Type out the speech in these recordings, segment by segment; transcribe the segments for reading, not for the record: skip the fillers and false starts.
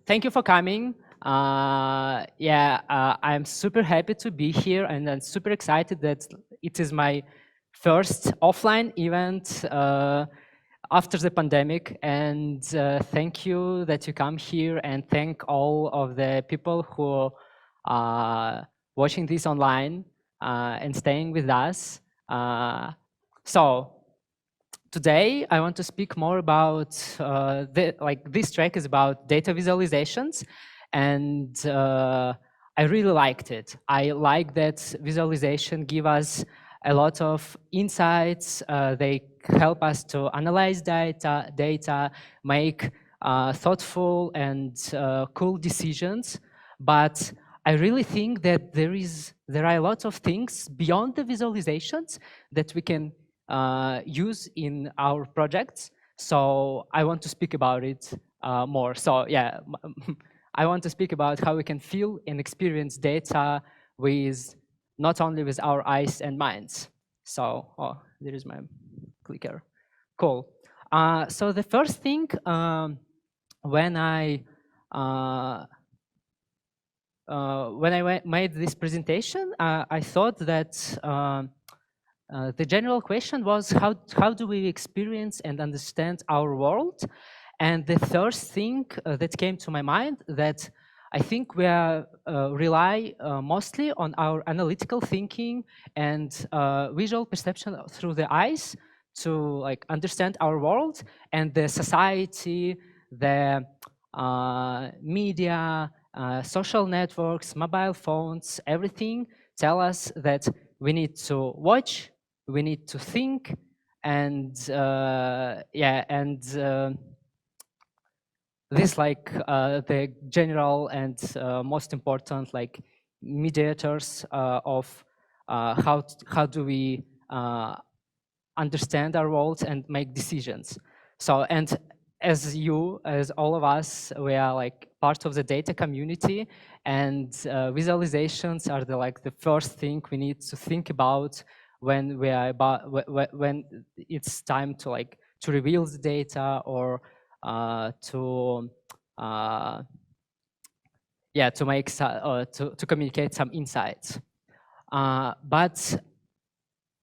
thank you for coming. I'm super happy to be here, and I'm super excited that it is my first offline event after the pandemic. And thank you that you come here, and thank all of the people who are watching this online and staying with us. So today, I want to speak more about this track is about data visualizations, and I really liked it. I like that visualization give us a lot of insights. They help us to analyze data, make thoughtful and cool decisions. But I really think that there are a lot of things beyond the visualizations that we can use in our projects. So I want to speak about it more. So yeah, I want to speak about how we can feel and experience data with not only with our eyes and minds. So, oh, there is my clicker. Cool. So the first thing when I made this presentation, I thought that the general question was how do we experience and understand our world? And the first thing that came to my mind that I think we rely mostly on our analytical thinking and visual perception through the eyes to like understand our world, and the society, the media, social networks, mobile phones, everything tell us that we need to watch, we need to think, and this like the general and most important like mediators of how do we understand our world and make decisions. So, and as all of us, we are like part of the data community, and visualizations are the first thing we need to think about when we are when it's time to reveal the data or to make to communicate some insights. But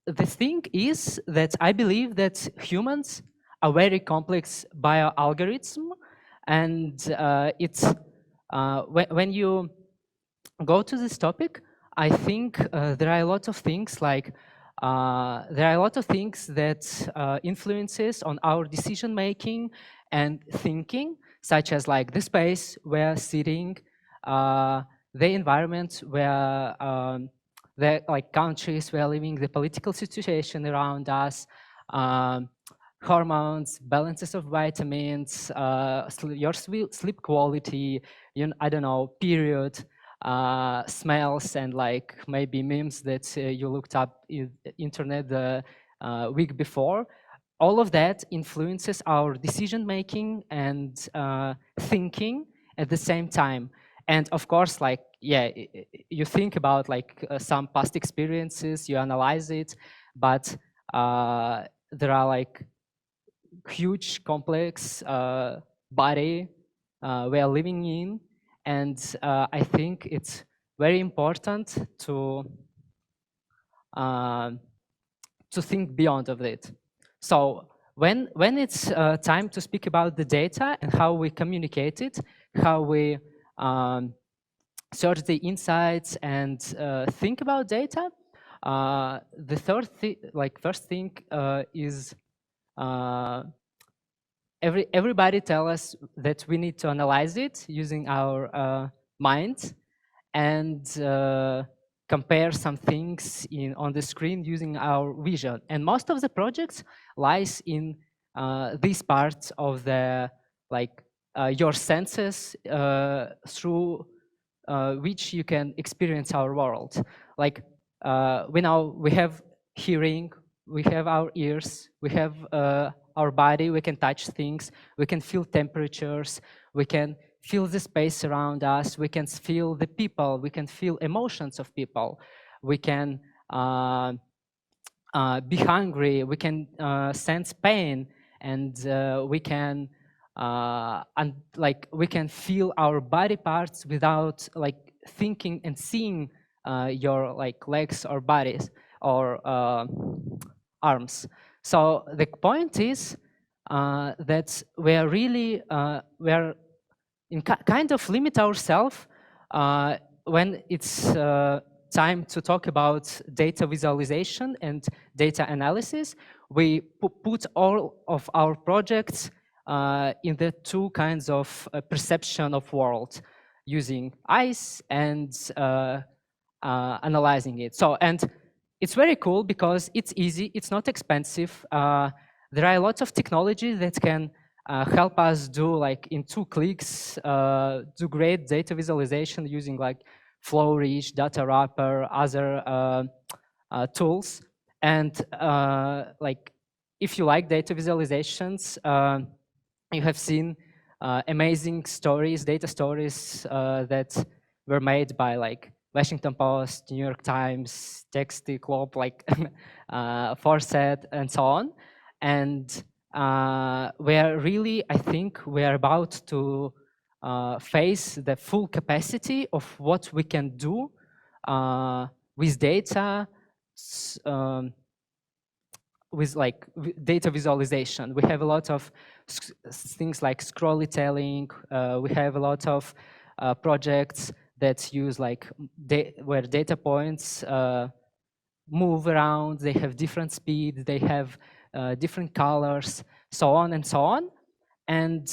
the thing is that I believe that humans are very complex bioalgorithm, and it's when you go to this topic, I think there are a lot of things that influences on our decision making and thinking, such as like the space we're sitting, the environment where the countries we're living, the political situation around us, hormones, balances of vitamins, your sleep quality, I don't know, period, smells, and like maybe memes that you looked up in internet the week before. All of that influences our decision making and thinking at the same time. And of course, you think about some past experiences, you analyze it, but there are like huge complex body we are living in, and I think it's very important to think beyond of it. So when it's time to speak about the data and how we communicate it, how we search the insights and think about data, the first thing is everybody tell us that we need to analyze it using our mind and compare some things on the screen using our vision. And most of the projects lies in these parts of the your senses through which you can experience our world. Like we have hearing, we have our ears, we have our body, we can touch things, we can feel temperatures, we can feel the space around us, we can feel the people, we can feel emotions of people, we can be hungry, we can sense pain, and we can and like we can feel our body parts without like thinking and seeing your like legs or bodies or arms. So the point is that we are really kind of limit ourselves when it's time to talk about data visualization and data analysis. We put all of our projects in the two kinds of perception of world, using eyes and analyzing it. So, and it's very cool because it's easy, it's not expensive. There are a lot of technology that can help us do like in 2 clicks, do great data visualization using like FlowReach, Data Wrapper, other tools. And like if you like data visualizations, you have seen amazing stories, data stories that were made by like Washington Post, New York Times, Texticlop, like Forset, and so on. And we're really, I think, we're about to face the full capacity of what we can do with data, with like data visualization. We have a lot of things like scrollytelling. We have a lot of projects that use like where data points move around. They have different speeds. They have different colors, so on and so on. And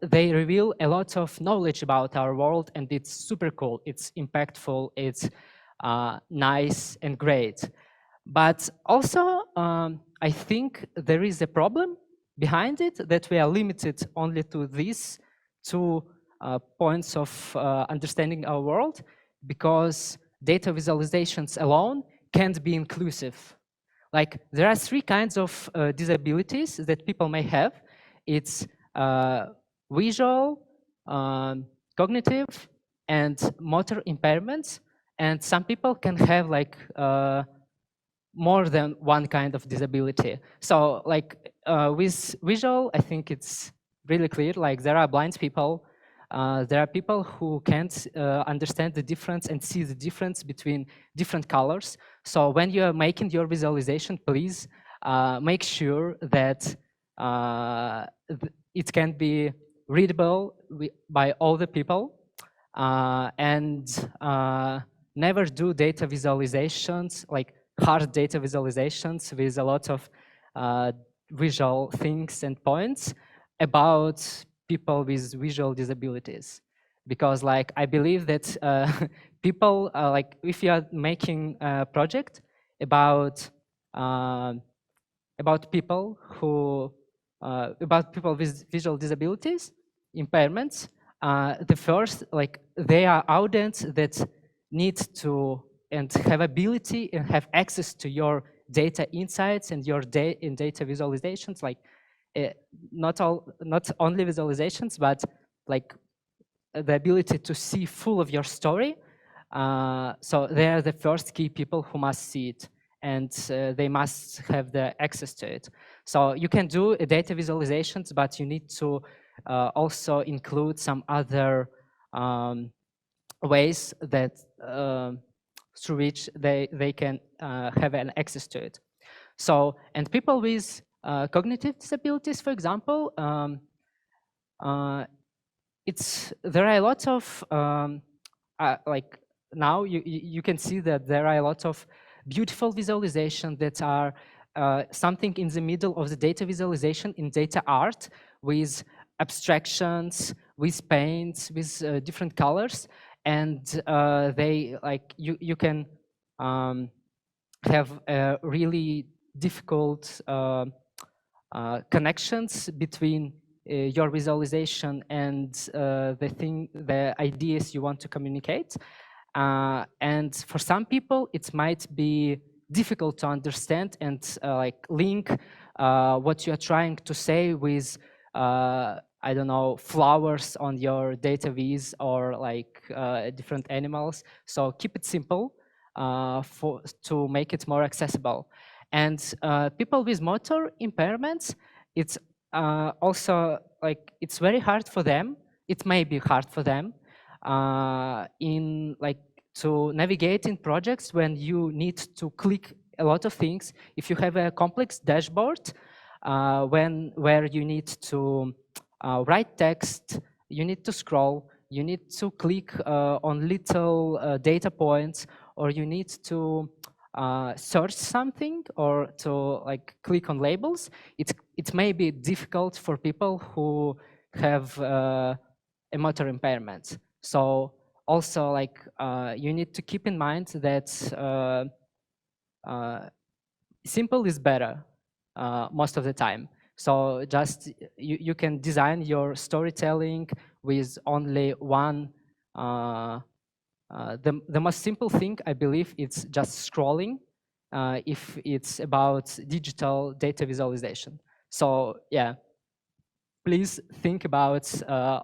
they reveal a lot of knowledge about our world, and it's super cool. It's impactful. It's nice and great. But also, I think there is a problem behind it, that we are limited only to these 2 points of understanding our world, because data visualizations alone can't be inclusive. Like there are 3 kinds of disabilities that people may have. It's visual, cognitive, and motor impairments. And some people can have like more than one kind of disability. So like with visual, I think it's really clear, like there are blind people, there are people who can't understand the difference and see the difference between different colors. So when you are making your visualization, please make sure that it can be readable by all the people, and never do data visualizations, like hard data visualizations with a lot of visual things and points about people with visual disabilities. Because like I believe that people, like if you are making a project about people who, about people with visual disabilities, impairments, the first, like they are audience that need to and have ability and have access to your data insights and your data visualizations, like not only visualizations, but like the ability to see full of your story. So they are the first key people who must see it, and they must have the access to it. So you can do data visualizations, but you need to also include some other ways that through which they can have an access to it. So, and people with cognitive disabilities, for example, there are a lot of like now you can see that there are a lot of beautiful visualizations that are something in the middle of the data visualization in data art, with abstractions, with paints, with different colors, and they like you can have really difficult connections between your visualization and the ideas you want to communicate. And for some people, it might be difficult to understand and like link what you are trying to say with, I don't know, flowers on your data viz or like different animals. So keep it simple to make it more accessible. And people with motor impairments, it's also, like, it's very hard for them. It may be hard for them in like to navigate in projects when you need to click a lot of things. If you have a complex dashboard, where you need to write text, you need to scroll, you need to click on little data points, or you need to search something or to like click on labels. It may be difficult for people who have a motor impairment. So also, like, you need to keep in mind that simple is better most of the time. So just you can design your storytelling with only one. The most simple thing, I believe, it's just scrolling if it's about digital data visualization. So yeah, please think about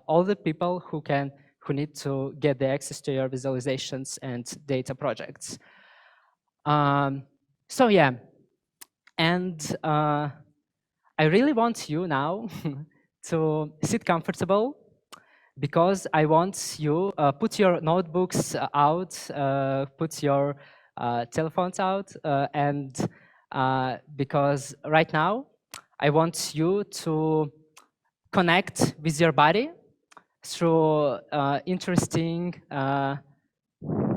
all the people who need to get the access to your visualizations and data projects. So yeah, and I really want you now to sit comfortable, because I want you put your notebooks out, put your telephones out, and because right now I want you to connect with your body through interesting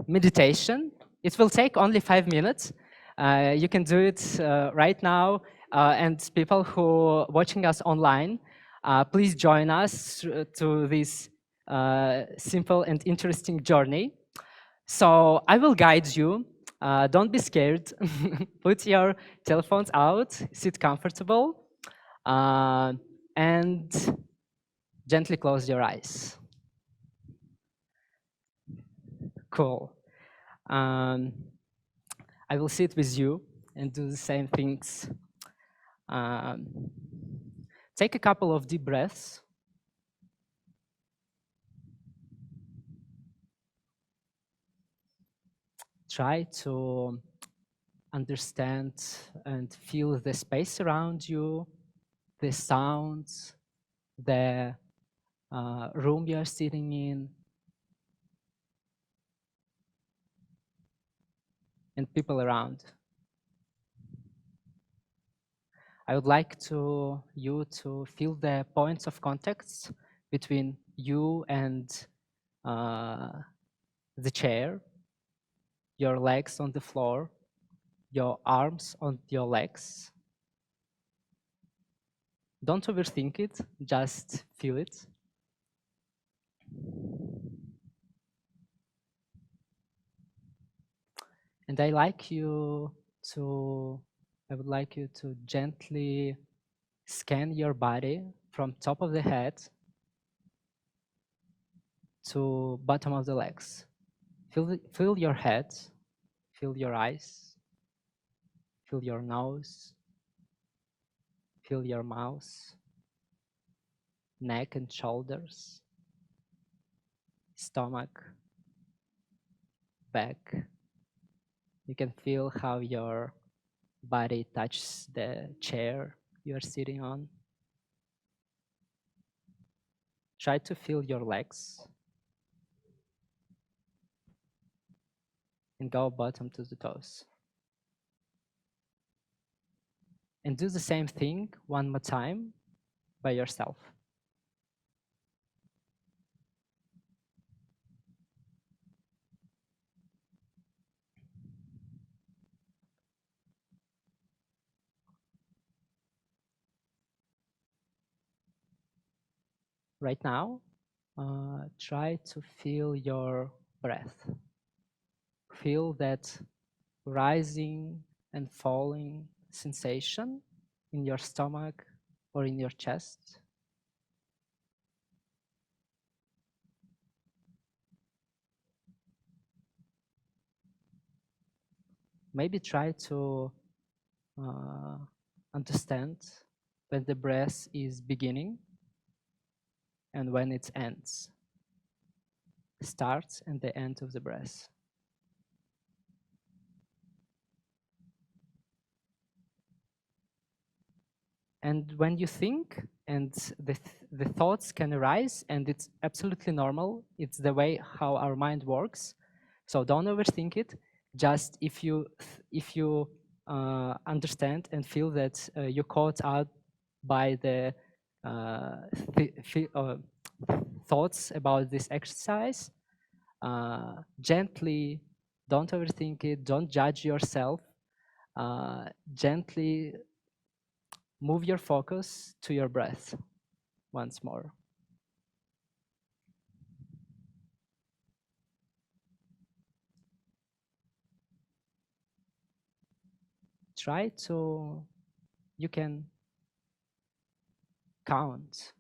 meditation. It will take only 5 minutes. You can do it right now. And people who are watching us online, please join us to this simple and interesting journey. So I will guide you. Don't be scared. Put your telephones out, sit comfortable, and gently close your eyes. Cool. Um, I will sit with you and do the same things. Um, Take a couple of deep breaths. Try to understand and feel the space around you, the sounds, the room you are sitting in, and people around. I would like you to feel the points of contact between you and the chair, your legs on the floor, your arms on your legs. Don't overthink it, just feel it. And I would like you to gently scan your body from top of the head to bottom of the legs. Feel your head, feel your eyes, feel your nose, feel your mouth, neck and shoulders, stomach, back. You can feel how your body touches the chair you are sitting on. Try to feel your legs and go bottom to the toes. And do the same thing one more time by yourself. Right now, try to feel your breath. Feel that rising and falling sensation in your stomach or in your chest. Maybe try to understand when the breath is beginning and when it ends. Start and the end of the breath. And when you think, and the thoughts can arise, and it's absolutely normal. It's the way how our mind works. So don't overthink it. Just if you understand and feel that you're caught out by the uh, thoughts about this exercise, gently, don't overthink it. Don't judge yourself. Gently move your focus to your breath once more. Try to, you can count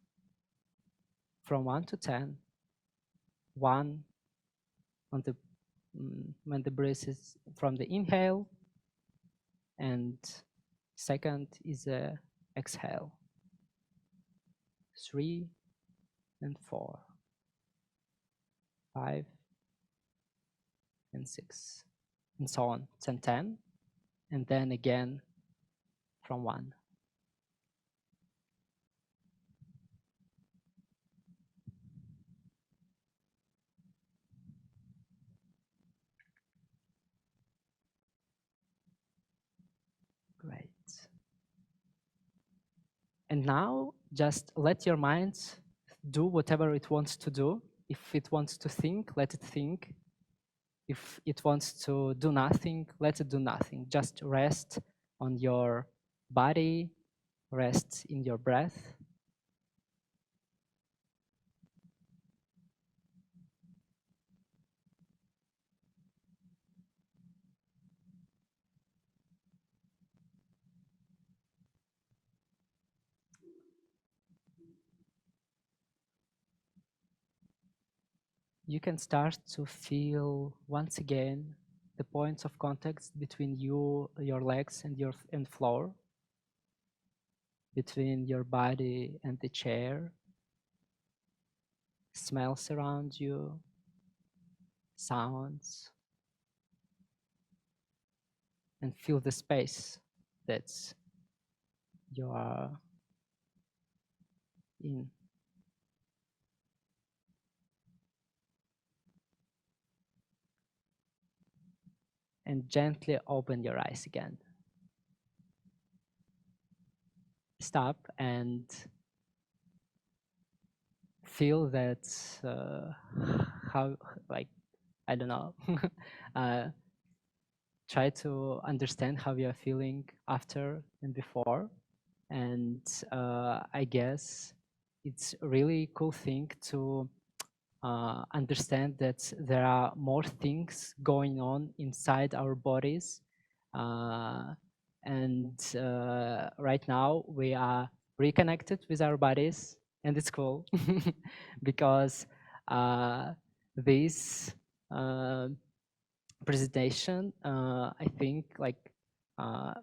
from 1 to 10. 1 on the when the breath is from the inhale, and second is a exhale. 3 and 4, 5 and 6, and so on. 10, and then again from 1. Great. And now just let your mind do whatever it wants to do. If it wants to think, let it think. If it wants to do nothing, let it do nothing. Just rest on your body, rest in your breath. You can start to feel once again the points of contact between you, your legs and your floor, between your body and the chair, smells around you, sounds, and feel the space that you are in. And gently open your eyes again. Stop and feel that how, like, I don't know, try to understand how you are feeling after and before. And I guess it's really cool thing to understand that there are more things going on inside our bodies. And right now we are reconnected with our bodies, and it's cool because this presentation, I think, like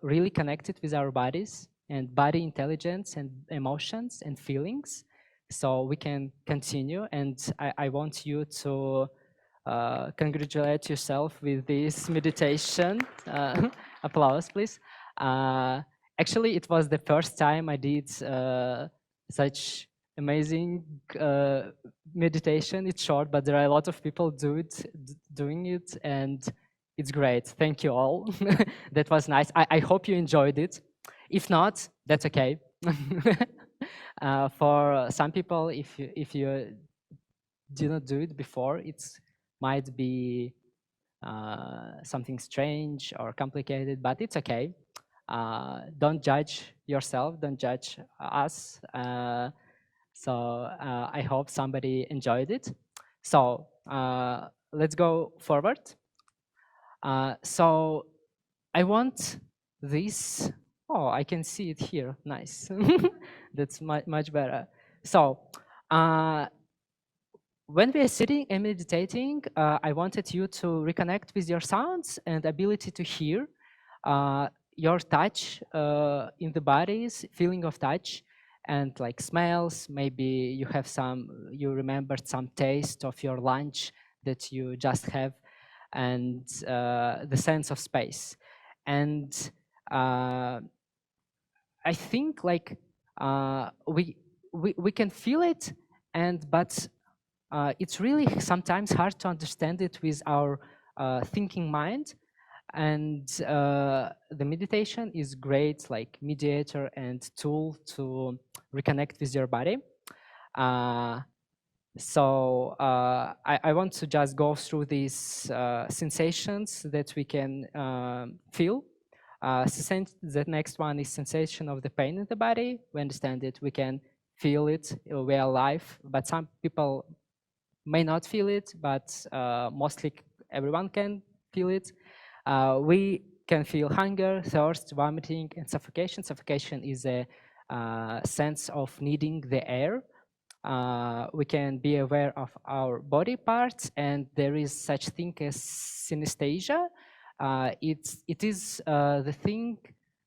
really connected with our bodies and body intelligence and emotions and feelings. So we can continue, and I want you to congratulate yourself with this meditation. Applause, please. Actually, it was the first time I did such amazing meditation. It's short, but there are a lot of people doing it, and it's great. Thank you all. That was nice. I hope you enjoyed it. If not, that's okay. For some people, if you did not do it before, it might be something strange or complicated, but it's okay. Don't judge yourself, don't judge us. So I hope somebody enjoyed it. So let's go forward. So I want this. Oh, I can see it here. Nice. That's much better. So when we are sitting and meditating, I wanted you to reconnect with your sounds and ability to hear your touch in the bodies, feeling of touch, and like smells. Maybe you have you remembered some taste of your lunch that you just have, and the sense of space. And I think like We can feel it, but it's really sometimes hard to understand it with our thinking mind. And the meditation is great, like mediator and tool to reconnect with your body. Uh, I want to just go through these sensations that we can feel. The next one is sensation of the pain in the body. We understand it, we can feel it, we are alive, but some people may not feel it, but mostly everyone can feel it. We can feel hunger, thirst, vomiting, and suffocation. Suffocation is a sense of needing the air. We can be aware of our body parts, and there is such thing as synesthesia. It is the thing,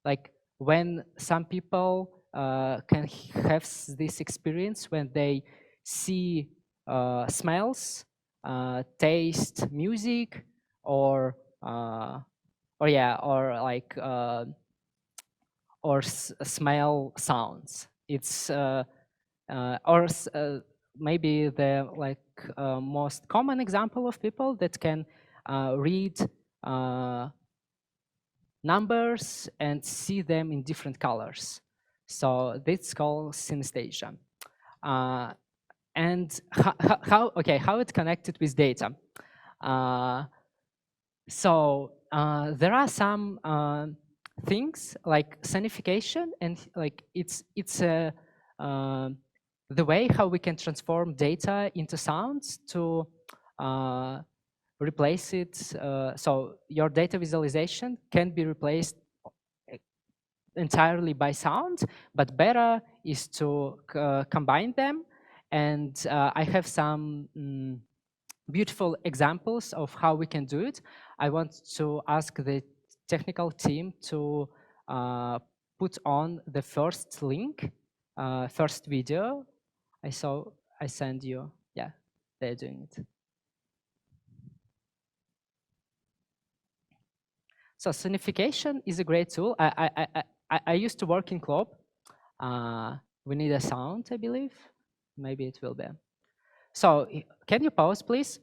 like when some people can have this experience when they see smells, taste music, or uh, or like smell sounds. It's maybe the most common example of people that can read uh, numbers and see them in different colors. So that's called synesthesia. Uh, and how it connected with data. Uh, there are some things like signification, and like it's the way how we can transform data into sounds to uh, replace it. So your data visualization can be replaced entirely by sound, but better is to combine them. And I have some beautiful examples of how we can do it. I want to ask the technical team to put on the first link, first video. I send you. Yeah, they're doing it. So signification is a great tool. I used to work in club. We need a sound, I believe. Maybe it will be. So can you pause, please?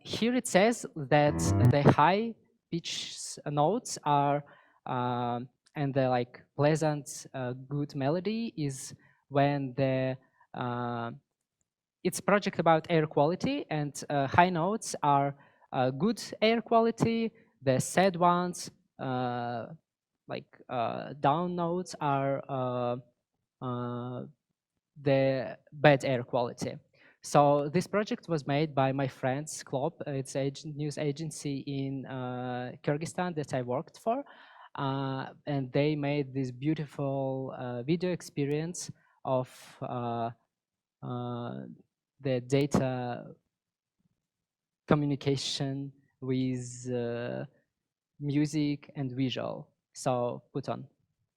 Here it says that the high pitch notes are and the like pleasant, good melody is when the it's a project about air quality, and high notes are good air quality. The sad ones, down notes, are the bad air quality. So this project was made by my friend's club. It's a news agency in Kyrgyzstan that I worked for. And they made this beautiful video experience of the data communication with music and visual. So put on,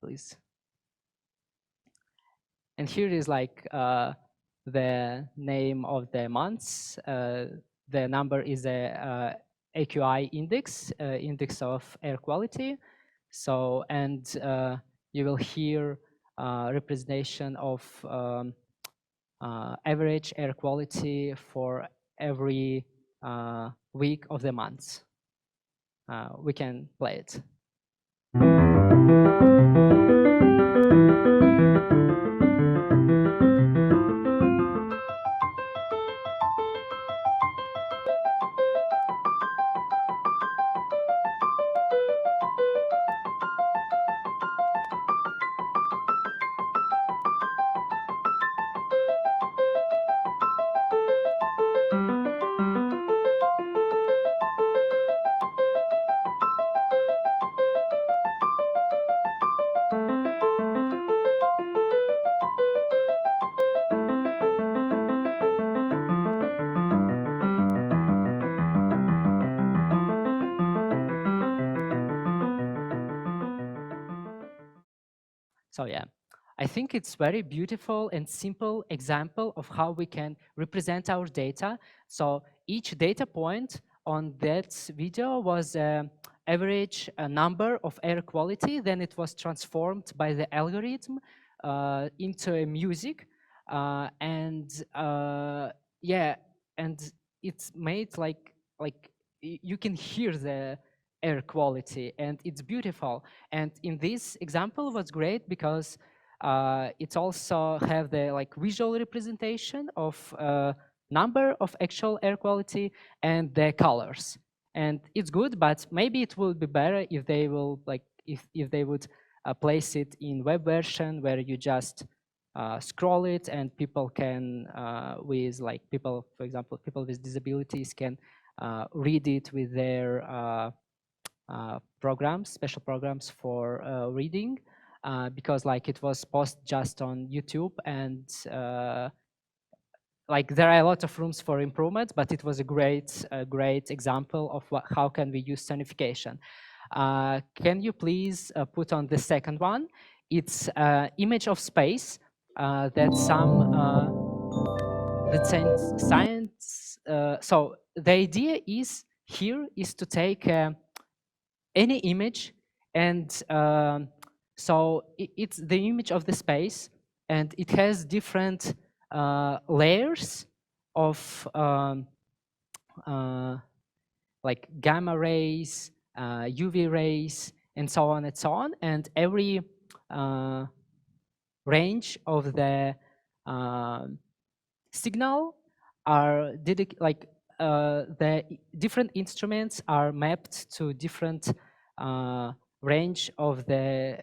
please. And here is like the name of the months. The number is a AQI index, index of air quality. So, and you will hear representation of average air quality for every week of the month. We can play it. So yeah, I think it's very beautiful and simple example of how we can represent our data. So each data point on that video was average number of air quality. Then it was transformed by the algorithm into a music, and yeah, and it's made like you can hear the air quality, and it's beautiful. And in this example was great because it also have the like visual representation of number of actual air quality and the colors, and it's good. But maybe it would be better if they will like if they would place it in web version where you just scroll it, and people can with like people, for example, people with disabilities can read it with their programs, special programs for reading, because like it was posted just on YouTube, and like there are a lot of rooms for improvement, but it was a great example of how can we use sonification. Can you please put on the second one? It's image of space that some that science. So the idea is here is to take any image, and so it's the image of the space, and it has different layers of uh, like gamma rays, UV rays, and so on and so on. And every uh, range of the signal are the different instruments are mapped to different range of the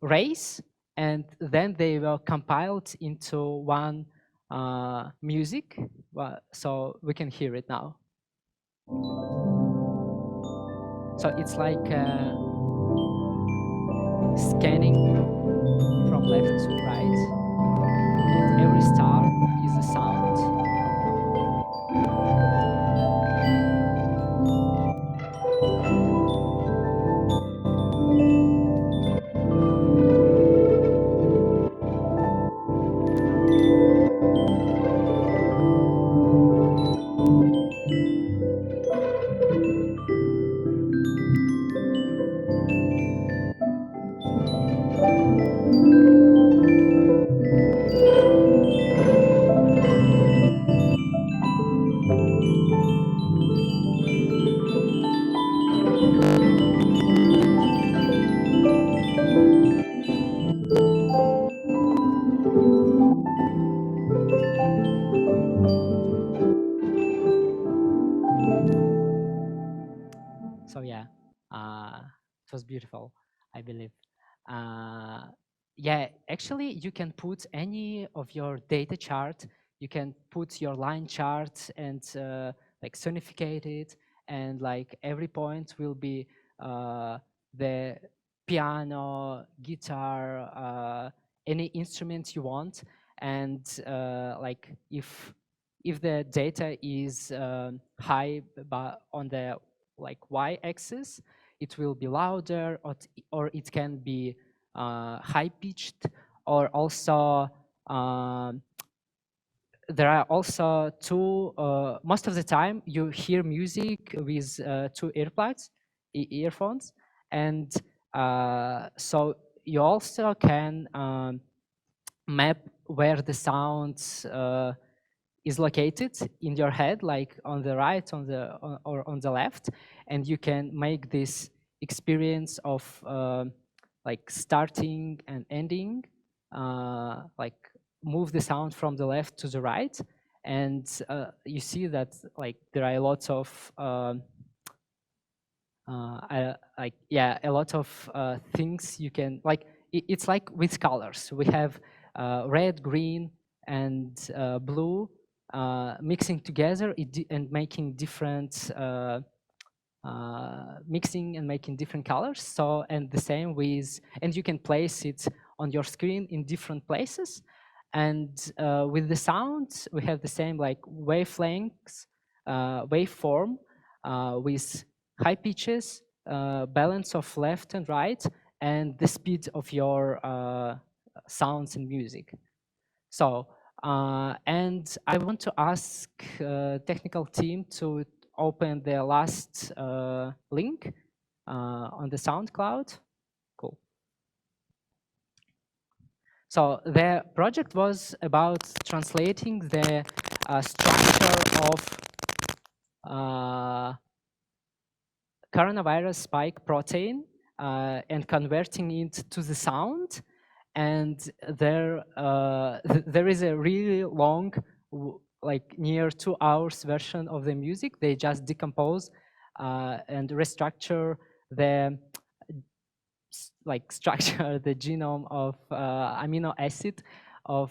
rays, and then they were compiled into one music. So we can hear it now. So it's like scanning from left to right, and every star is a sound. So yeah, it was beautiful, I believe. Uh, yeah, actually, you can put any of your data chart. You can put your line chart and like sonificate it, and like every point will be the piano, guitar, any instrument you want, and like if the data is high but on the like y-axis, it will be louder, or it can be high pitched, or also there are also two most of the time you hear music with two earplugs, earphones, and so you also can map where the sound is located in your head, like on the right, or on the left, and you can make this experience of like starting and ending, like move the sound from the left to the right, and you see that like there are a lot of like yeah, a lot of things you can like. It's like with colors. We have red, green, and blue mixing together and making different mixing and making different colors. So, and the same with, and you can place it on your screen in different places. And with the sound, we have the same like wavelengths, waveform with high pitches, balance of left and right, and the speed of your sounds and music. So, and I want to ask technical team to open the last link on the SoundCloud. Cool. So the project was about translating the structure of coronavirus spike protein and converting it to the sound. And there is a really long, like near 2 hours version of the music. They just decompose and restructure the structure the genome of amino acid of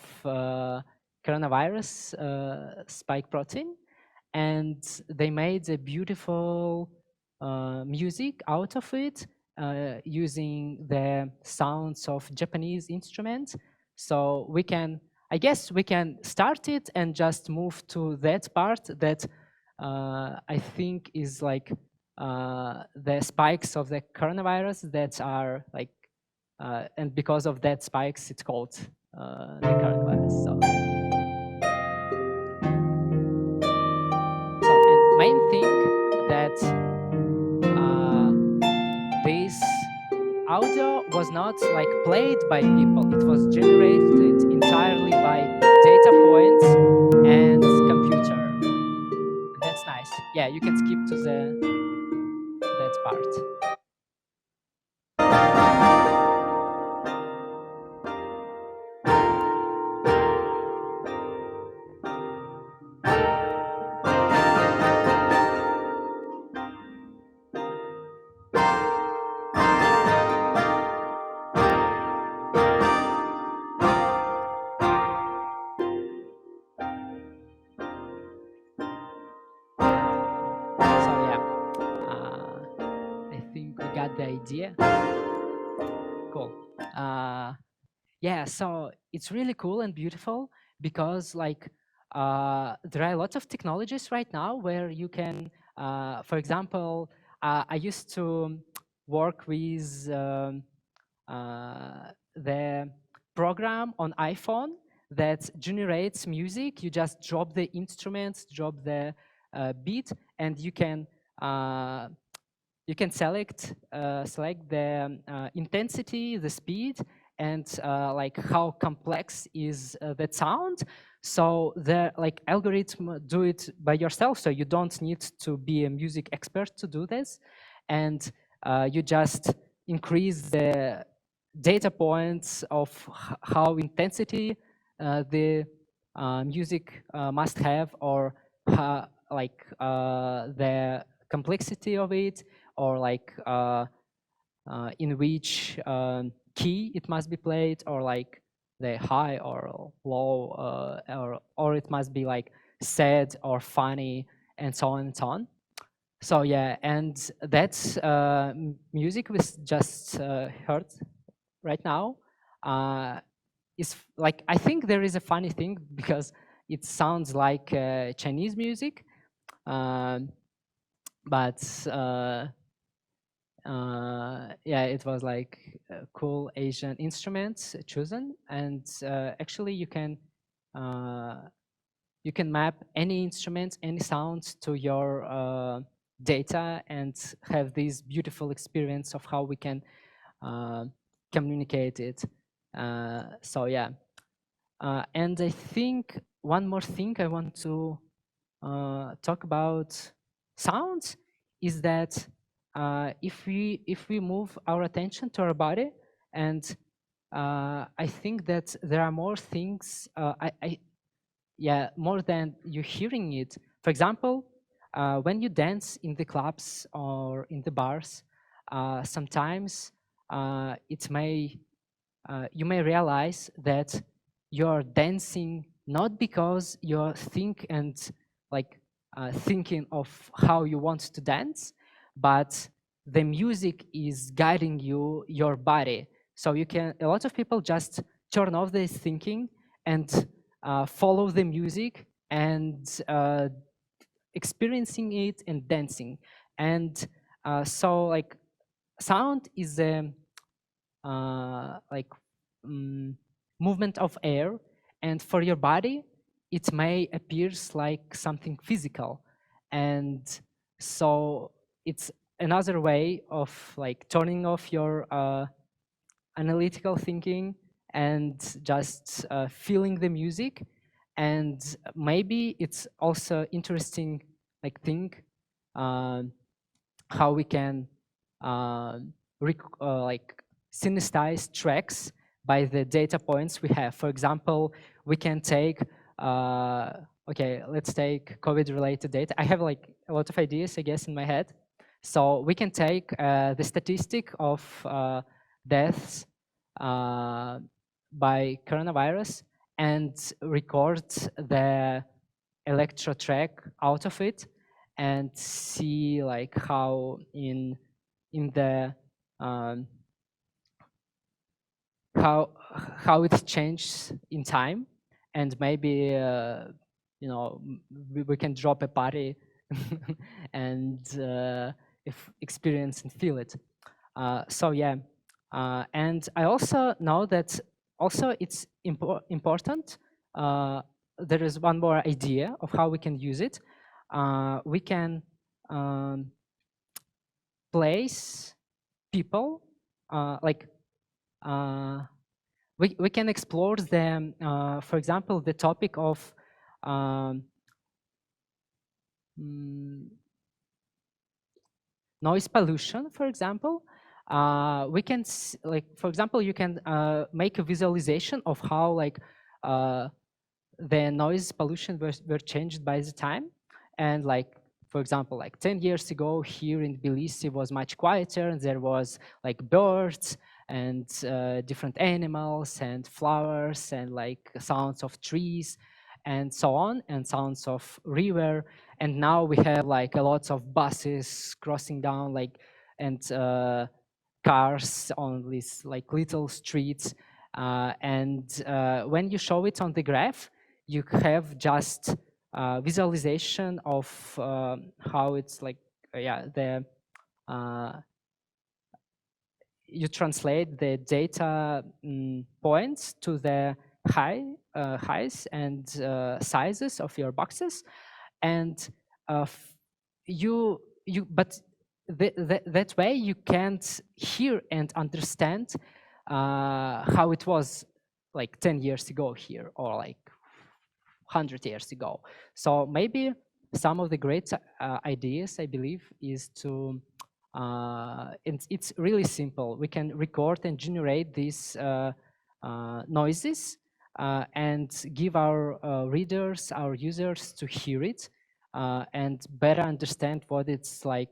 coronavirus spike protein, and they made a beautiful music out of it using the sounds of Japanese instruments. So we can, I guess we can start it and just move to that part that I think is like the spikes of the coronavirus that are like, and because of that spikes, it's called the coronavirus. So and main thing that this audio was not like played by people. It was generated entirely by data points and computer. That's nice. Yeah, you can skip to that part. So yeah, I think we got the idea. Cool. Yeah, so it's really cool and beautiful because like there are a lot of technologies right now where you can, for example, I used to work with the program on iPhone that generates music. You just drop the instruments, drop the beat, and you can select the intensity, the speed, and like how complex is that sound. So the like algorithm do it by yourself. So you don't need to be a music expert to do this, and you just increase the data points of how intensity the music must have, or like the complexity of it, or like in which key it must be played, or like the high or low, or it must be like sad or funny, and so on and so on. So yeah, and that's music we just heard right now is like, I think there is a funny thing because it sounds like Chinese music, um, but yeah, it was like cool Asian instruments chosen, and actually you can map any instruments, any sounds to your data and have this beautiful experience of how we can communicate it. So yeah, and I think one more thing I want to talk about sounds is that if we move our attention to our body, and I think that there are more things, yeah, more than you hearing it. For example, when you dance in the clubs or in the bars, sometimes it may you may realize that you're dancing not because you're thinking of how you want to dance, but the music is guiding your body. So you can, a lot of people just turn off this thinking and follow the music and experiencing it and dancing. And so like sound is a like movement of air, and for your body it may appears like something physical, and so it's another way of like turning off your analytical thinking and just feeling the music. And maybe it's also interesting like thing how we can like synthesize tracks by the data points we have. For example, we can take okay, let's take COVID-related data. I have like a lot of ideas, I guess, in my head. So we can take the statistic of deaths by coronavirus and record the electro track out of it and see like how in the um, how it changes in time, and maybe you know, we can drop a party and if experience and feel it. So yeah, and I also know that also it's important. There is one more idea of how we can use it. We can place people like we can explore the for example the topic of um, noise pollution, for example. We can like, for example, you can make a visualization of how like the noise pollution were changed by the time. And like, for example, like 10 years ago here in Tbilisi was much quieter, and there was like birds and different animals and flowers and like sounds of trees and so on, and sounds of river. And now we have like a lot of buses crossing down like, and cars on these like little streets. And when you show it on the graph, you have just visualization of how it's like, yeah, the you translate the data points to the highs and sizes of your boxes, and but that way you can't hear and understand how it was like 10 years ago here, or like 100 years ago. So maybe some of the great ideas, I believe, is to it's really simple. We can record and generate these noises and give our readers, our users, to hear it and better understand what it's like,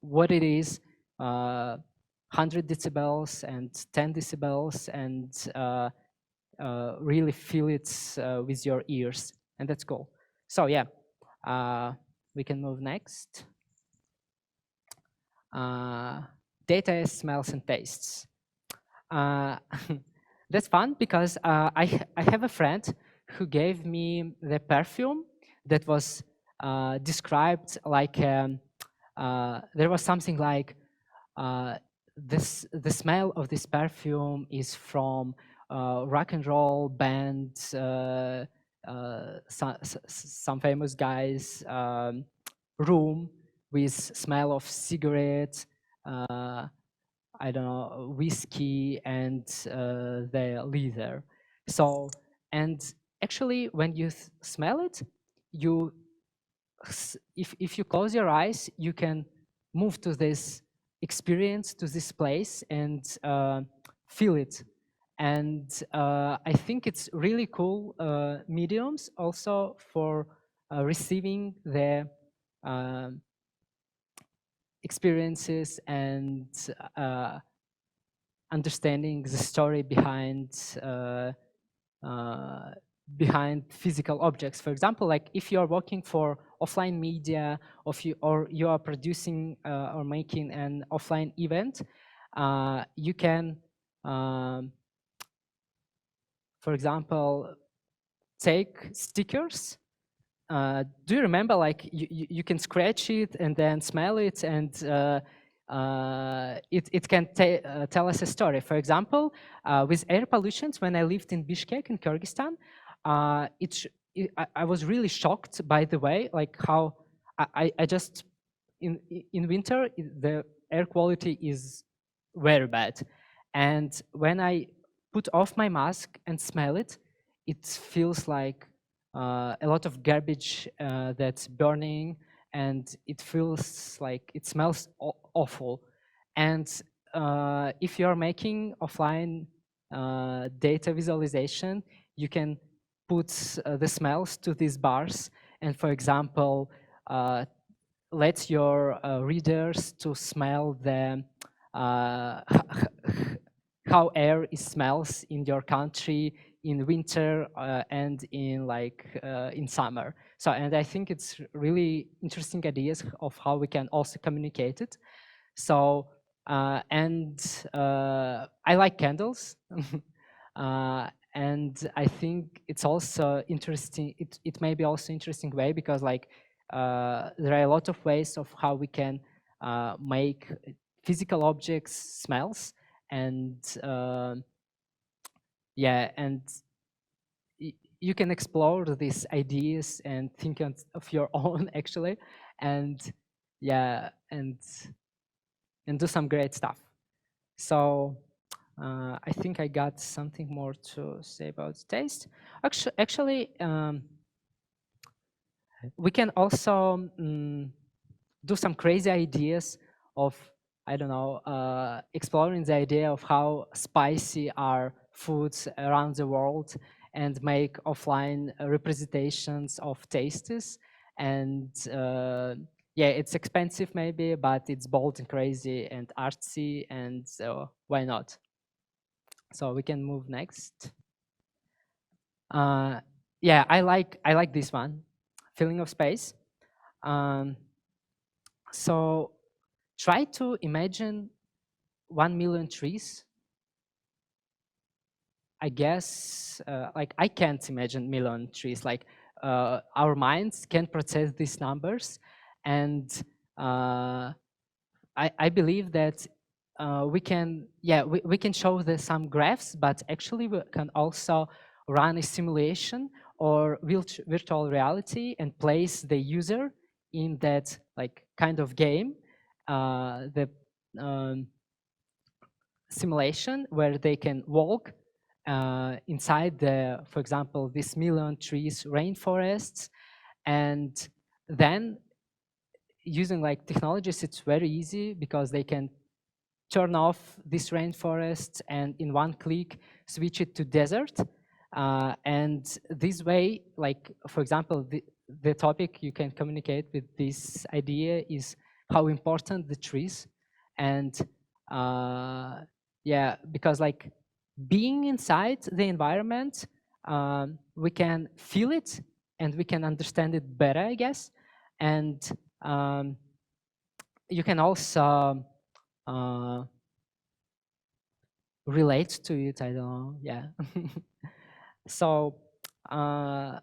what it is, 100 decibels and 10 decibels, and really feel it with your ears, and that's cool. So yeah, we can move next. Data as smells and tastes. That's fun because I have a friend who gave me the perfume that was described like there was something like the smell of this perfume is from rock and roll band, some famous guys room with smell of cigarettes, I don't know, whiskey, and the leather. So, and actually, when you smell it, you if you close your eyes, you can move to this experience, to this place, and feel it. And I think it's really cool mediums also for receiving the experiences and understanding the story behind behind physical objects. For example, like if you are working for offline media, or you are producing or making an offline event, you can, for example, take stickers. Do you remember, like you can scratch it and then smell it, and it can tell us a story. For example, with air pollution, when I lived in Bishkek in Kyrgyzstan, I was really shocked by the way, like how I just in winter the air quality is very bad, and when I put off my mask and smell it, it feels like a lot of garbage that's burning, and it feels like it smells awful. And if you're making offline data visualization, you can put the smells to these bars, and for example, let your readers to smell the uh, how air smells in your country in winter and in in summer. So, and I think it's really interesting ideas of how we can also communicate it. So, and I like candles. And I think it's also interesting. It may be also interesting way because there are a lot of ways of how we can make physical objects smells, and yeah, and you can explore these ideas and think of your own actually, and yeah, and do some great stuff. So I think I got something more to say about taste. Actually, we can also do some crazy ideas of, I don't know, exploring the idea of how spicy are foods around the world and make offline representations of tastes. And yeah, it's expensive maybe, but it's bold and crazy and artsy, and so why not? So we can move next. Uh, yeah, I like this one, feeling of space. Um, so try to imagine 1 million trees. I guess like I can't imagine million trees. Like our minds can't process these numbers, and uh, I believe that we can, yeah, we can show some graphs, but actually we can also run a simulation or virtual reality and place the user in that like kind of game, the um, simulation where they can walk inside the, for example, this million trees rainforests, and then using like technologies, it's very easy because they can turn off this rainforest and in one click switch it to desert. And this way, like for example, the topic you can communicate with this idea is how important the trees, and yeah, because like being inside the environment, we can feel it and we can understand it better, I guess. And um, you can also uh, relate to it. I don't know. Yeah. So uh,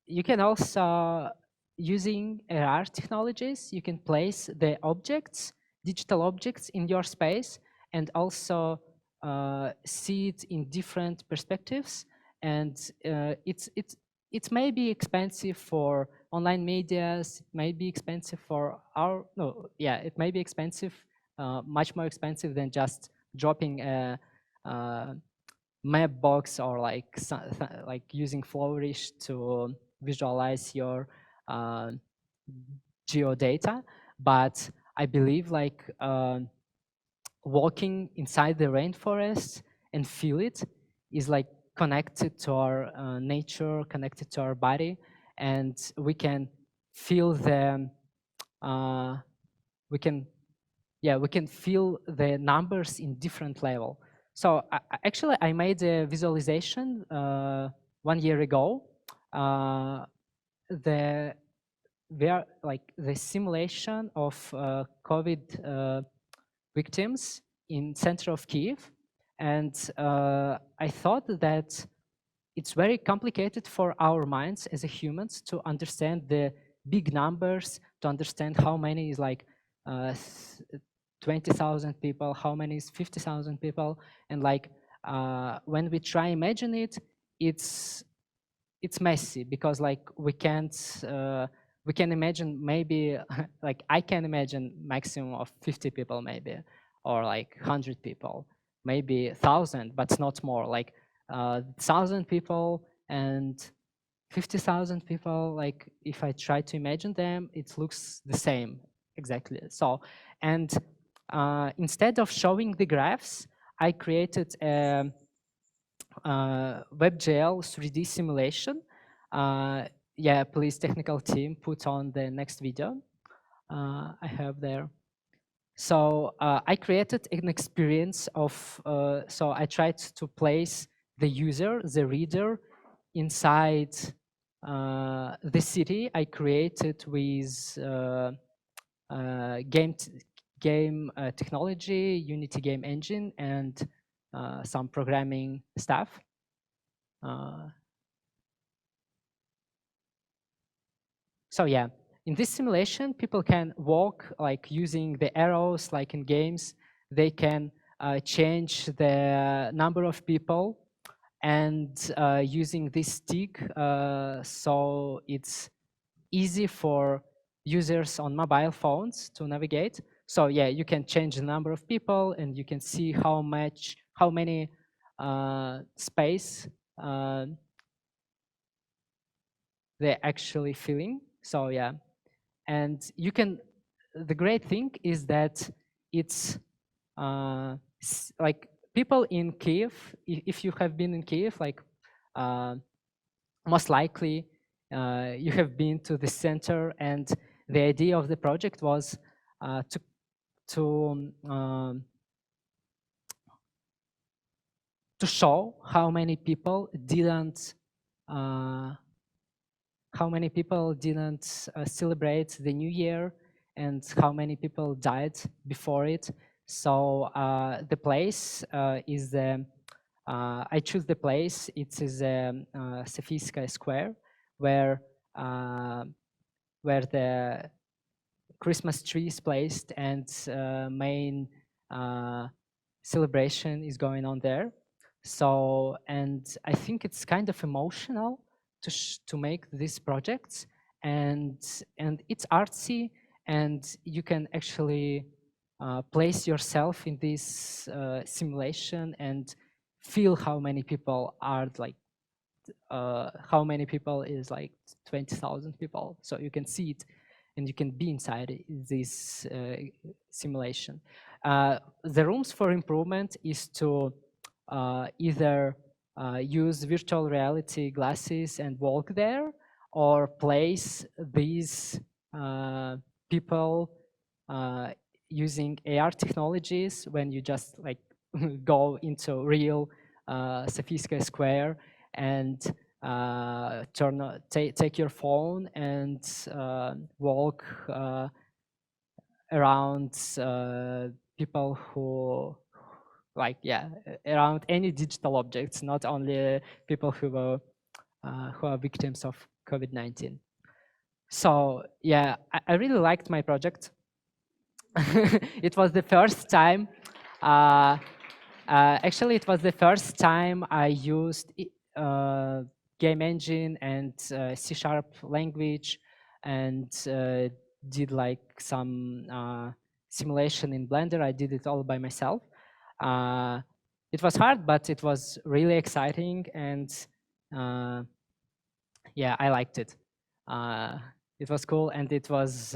you can also, using AR technologies, you can place the objects, digital objects in your space, and also see it in different perspectives. And it may be expensive for online medias. It may be expensive for our, no, yeah, it may be expensive, much more expensive than just dropping a map box or like using Flourish to visualize your uh, geodata. But I believe like walking inside the rainforest and feel it is like connected to our nature, connected to our body, and we can feel the we can, yeah, we can feel the numbers in different level. So actually I made a visualization 1 year ago. Uh, the like the simulation of COVID victims in center of Kiev, and I thought that it's very complicated for our minds as a humans to understand the big numbers, to understand how many is like uh, 20,000 people, how many is 50,000 people, and like when we try imagine it, it's messy because like we can imagine maybe like I can imagine maximum of 50 people maybe, or like 100 people, maybe 1,000, but not more, like 1,000 people and 50,000 people. Like if I try to imagine them, it looks the same exactly. So, and instead of showing the graphs, I created a WebGL 3D simulation. Yeah, please technical team, put on the next video I have there. So I created an experience of, so I tried to place the user, the reader, inside the city I created with game technology, Unity game engine, and some programming stuff. So yeah, in this simulation, people can walk like using the arrows, like in games. They can change the number of people and using this stick, so it's easy for users on mobile phones to navigate. So yeah, you can change the number of people and you can see how many space they're actually filling. So yeah, and you can, the great thing is that it's like people in Kiev, if you have been in Kiev, like most likely you have been to the center, and the idea of the project was to show how many people didn't celebrate the new year and how many people died before it. So the place is the I choose the place. It is Sofiyskaya Square, where the Christmas tree is placed and main celebration is going on there. So, and I think it's kind of emotional to make these projects, and it's artsy, and you can actually place yourself in this simulation and feel how many people are like how many people is like 20,000 people. So you can see it and you can be inside this simulation. The rooms for improvement is to either use virtual reality glasses and walk there, or place these people using AR technologies when you just like go into real Sofiyskaya Square and take your phone and walk around people who like around any digital objects, not only people who are victims of COVID-19. So yeah, I really liked my project. It was the first time. Actually, it was the first time I used game engine and C# language, and did like some simulation in Blender. I did it all by myself. It was hard, but it was really exciting, and yeah, I liked it. It was cool, and it was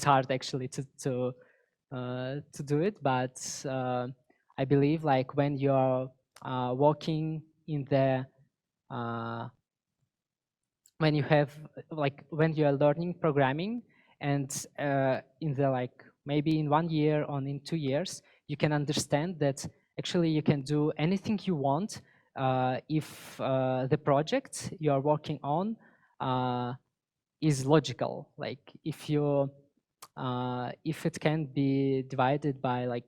hard actually to do it, but I believe like when you're walking in the when you have like when you are learning programming, and in the like maybe in 1 year or in 2 years, you can understand that actually you can do anything you want if the project you are working on is logical. Like if you if it can be divided by like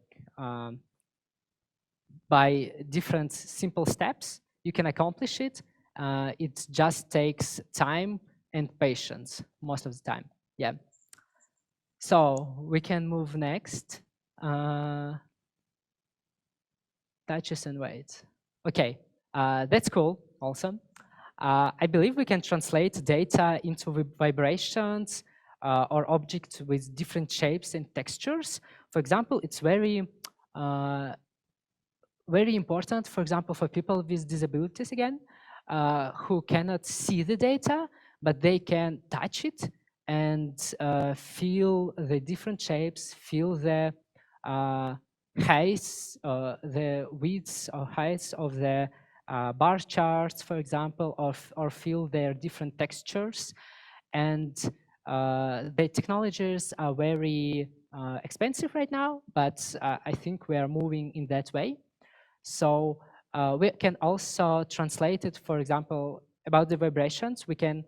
by different simple steps, you can accomplish it. It just takes time and patience most of the time. Yeah. So we can move next. Touches and weights. Okay, that's cool. Awesome. I believe we can translate data into vibrations or objects with different shapes and textures. For example, it's very very important, for example, for people with disabilities again, who cannot see the data, but they can touch it and feel the different shapes, feel the heights, the widths or heights of the bar charts, for example, or feel their different textures. And the technologies are very expensive right now, but I think we are moving in that way. So we can also translate it, for example, about the vibrations. We can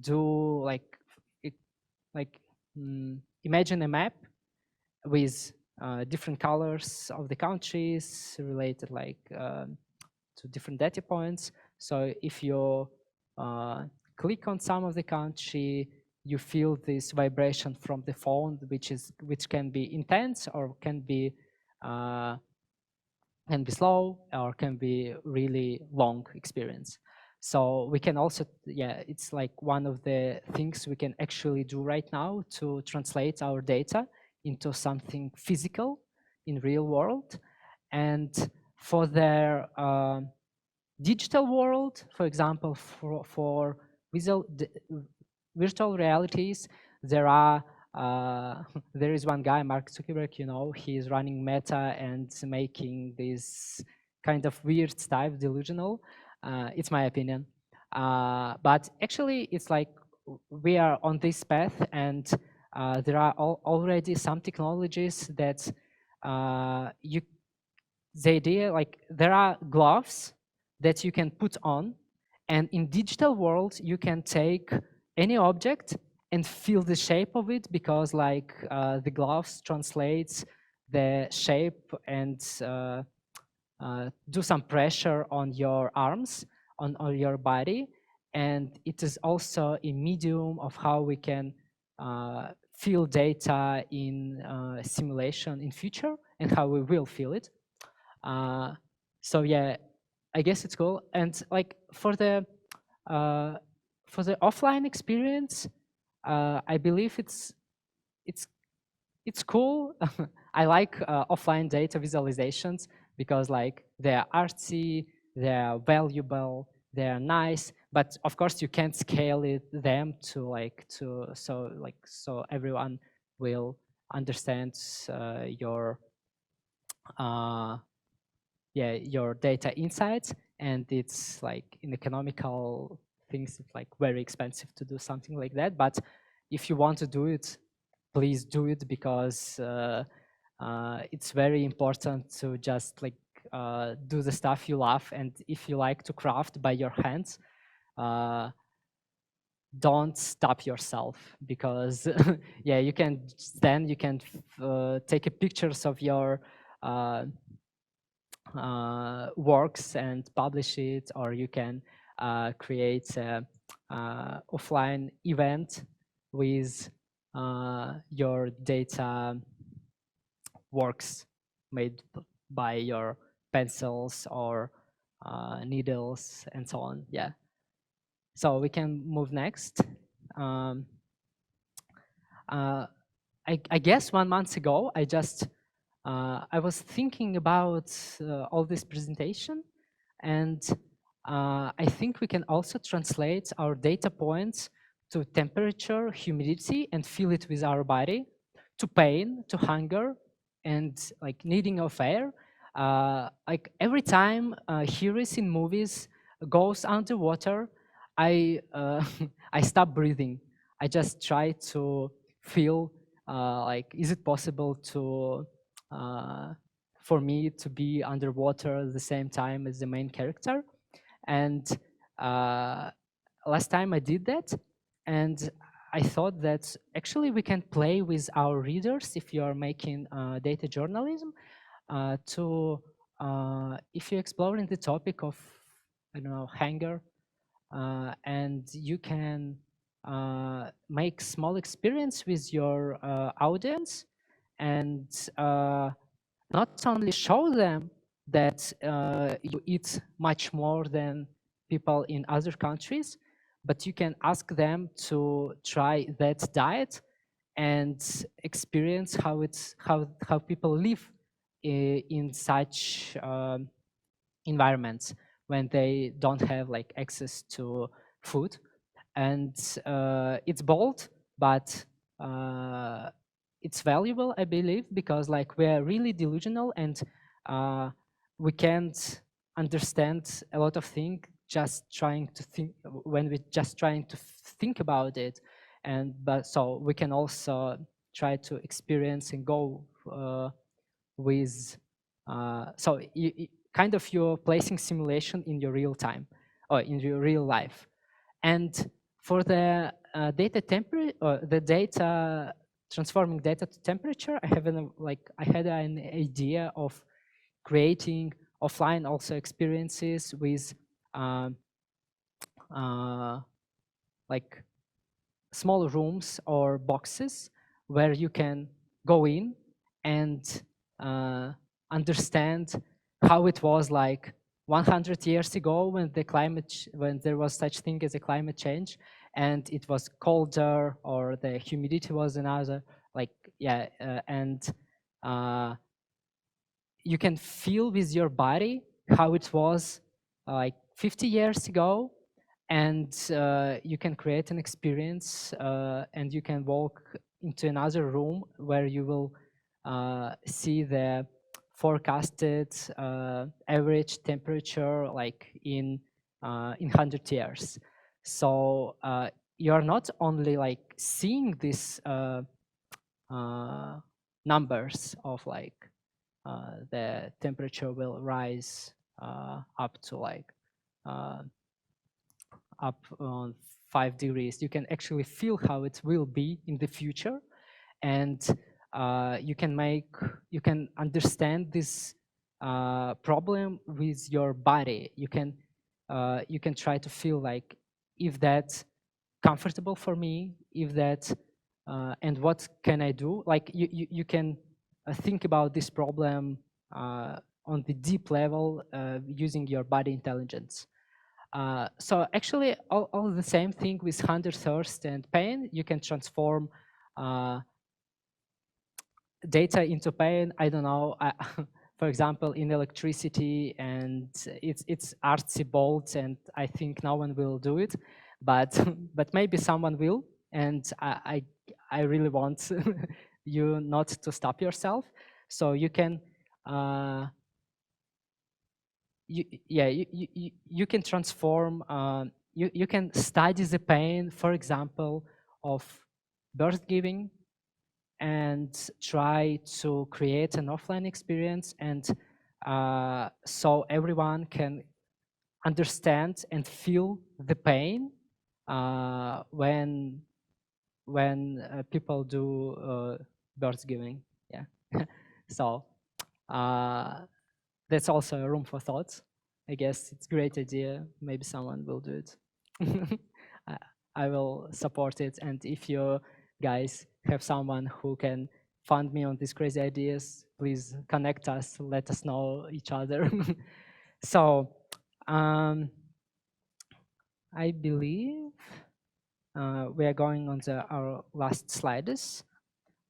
do like imagine a map with different colors of the countries related to different data points. So if you click on some of the country, you feel this vibration from the phone, which can be intense or can be slow or can be really long experience. So we can also, yeah, it's like one of the things we can actually do right now to translate our data into something physical in real world. And for their digital world, for example, for virtual realities, there are there is one guy, Mark Zuckerberg, you know, he's running Meta and making this kind of weird stuff delusional. It's my opinion. But actually, it's like we are on this path, and there are already some technologies that the idea, like there are gloves that you can put on, and in digital world you can take any object and feel the shape of it, because like the gloves translates the shape and do some pressure on your arms, on your body. And it is also a medium of how we can feel data in simulation in future, and how we will feel it. So yeah, I guess it's cool. And like for the offline experience, I believe it's cool. I like offline data visualizations because like they're artsy, they're valuable, they're nice, but of course you can't scale them so everyone will understand your your data insights. And it's like in economical things, it's like very expensive to do something like that. But if you want to do it, please do it, because it's very important to just like do the stuff you love. And if you like to craft by your hands, don't stop yourself, because yeah, you can take pictures of your works and publish it, or you can create a offline event with your data works made by your pencils or needles and so on. Yeah. So we can move next. I guess 1 month ago, I was thinking about all this presentation, and I think we can also translate our data points to temperature, humidity, and feel it with our body, to pain, to hunger, and like needing of air. Like every time heroes in movies goes underwater, I I stop breathing. I just try to feel like, is it possible to for me to be underwater at the same time as the main character? And last time I did that, and I thought that actually we can play with our readers if you are making data journalism to if you're exploring the topic of, I don't know, hunger, and you can make small experience with your audience, and not only show them that you eat much more than people in other countries, but you can ask them to try that diet and experience how people live in such environments when they don't have like access to food. And it's bold, but it's valuable, I believe, because like we're really delusional, and we can't understand a lot of things just trying to think when we're just trying to think about it. And but so we can also try to experience and go with so kind of you're placing simulation in your real time or in your real life. And for the data temperature, or the data transforming data to temperature, I have I had an idea of creating offline also experiences with um, like small rooms or boxes where you can go in and understand how it was like 100 years ago when when there was such thing as a climate change, and it was colder or the humidity was another, like yeah, and you can feel with your body how it was like 50 years ago, and you can create an experience, and you can walk into another room where you will see the forecasted average temperature like in 100 years. So you're not only like seeing these numbers of like the temperature will rise up to like uh, up on 5 degrees. You can actually feel how it will be in the future, and you can understand this problem with your body. You can try to feel like if that's comfortable for me, if that and what can I do? Like you can think about this problem on the deep level using your body intelligence. So actually, all the same thing with hunger, thirst, and pain. You can transform data into pain. I don't know. For example, in electricity, and it's artsy bold, and I think no one will do it, but but maybe someone will, and I really want you not to stop yourself. So you can. You can transform, you can study the pain, for example, of birth giving, and try to create an offline experience, and so everyone can understand and feel the pain when people do birth giving. Yeah. So that's also a room for thought. I guess it's a great idea. Maybe someone will do it. I, I will support it. And if you guys have someone who can fund me on these crazy ideas, please connect us, let us know each other. So I believe we are going on our last slides.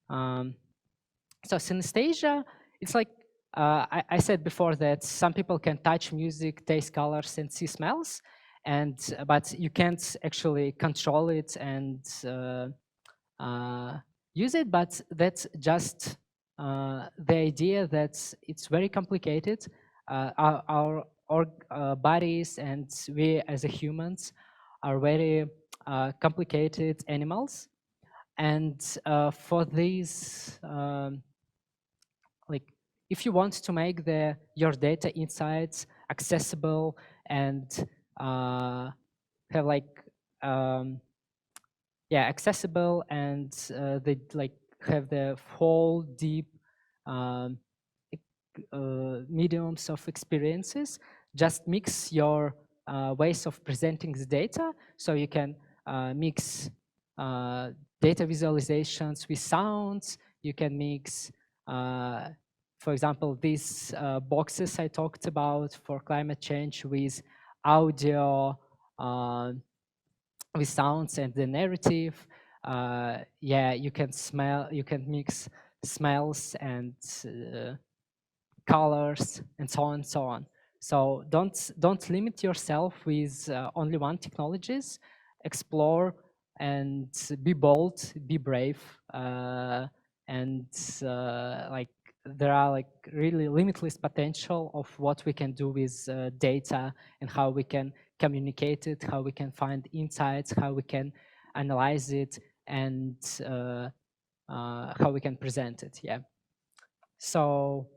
So synesthesia, it's like I said before that some people can touch music, taste colors, and see smells, and but you can't actually control it and use it. But that's just the idea that it's very complicated. Our bodies and we as a humans are very complicated animals, and for these like if you want to make your data insights accessible and have like accessible, and they like have the whole deep um, mediums of experiences, just mix your ways of presenting the data. So you can mix data visualizations with sounds. You can mix, for example, these boxes I talked about for climate change with audio, with sounds and the narrative. Yeah, you can mix smells and colors, and so on and so on. So don't limit yourself with only one technologies. Explore and be bold, be brave, and like there are like really limitless potential of what we can do with data and how we can communicate it, how we can find insights, how we can analyze it, and how we can present it. Yeah. So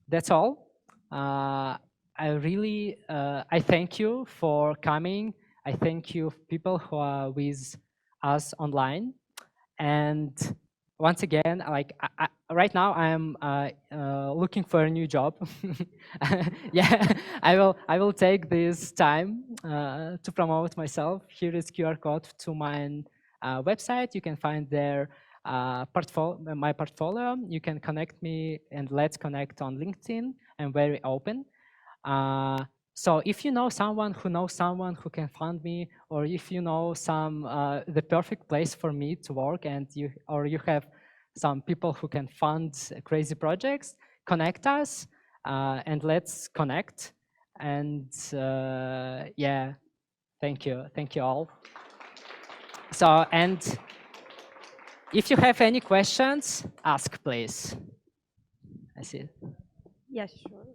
that's all. I thank you for coming. I thank you people who are with us online. And once again, like right now, I am looking for a new job. Yeah, I will take this time to promote myself. Here is QR code to my website. You can find there my portfolio. You can connect me and let's connect on LinkedIn. I'm very open. So if you know someone who can fund me, or if you know some the perfect place for me to work, and you have some people who can fund crazy projects, connect us and let's connect. And yeah, thank you all. So, and if you have any questions, ask please. I see. Yes, sure.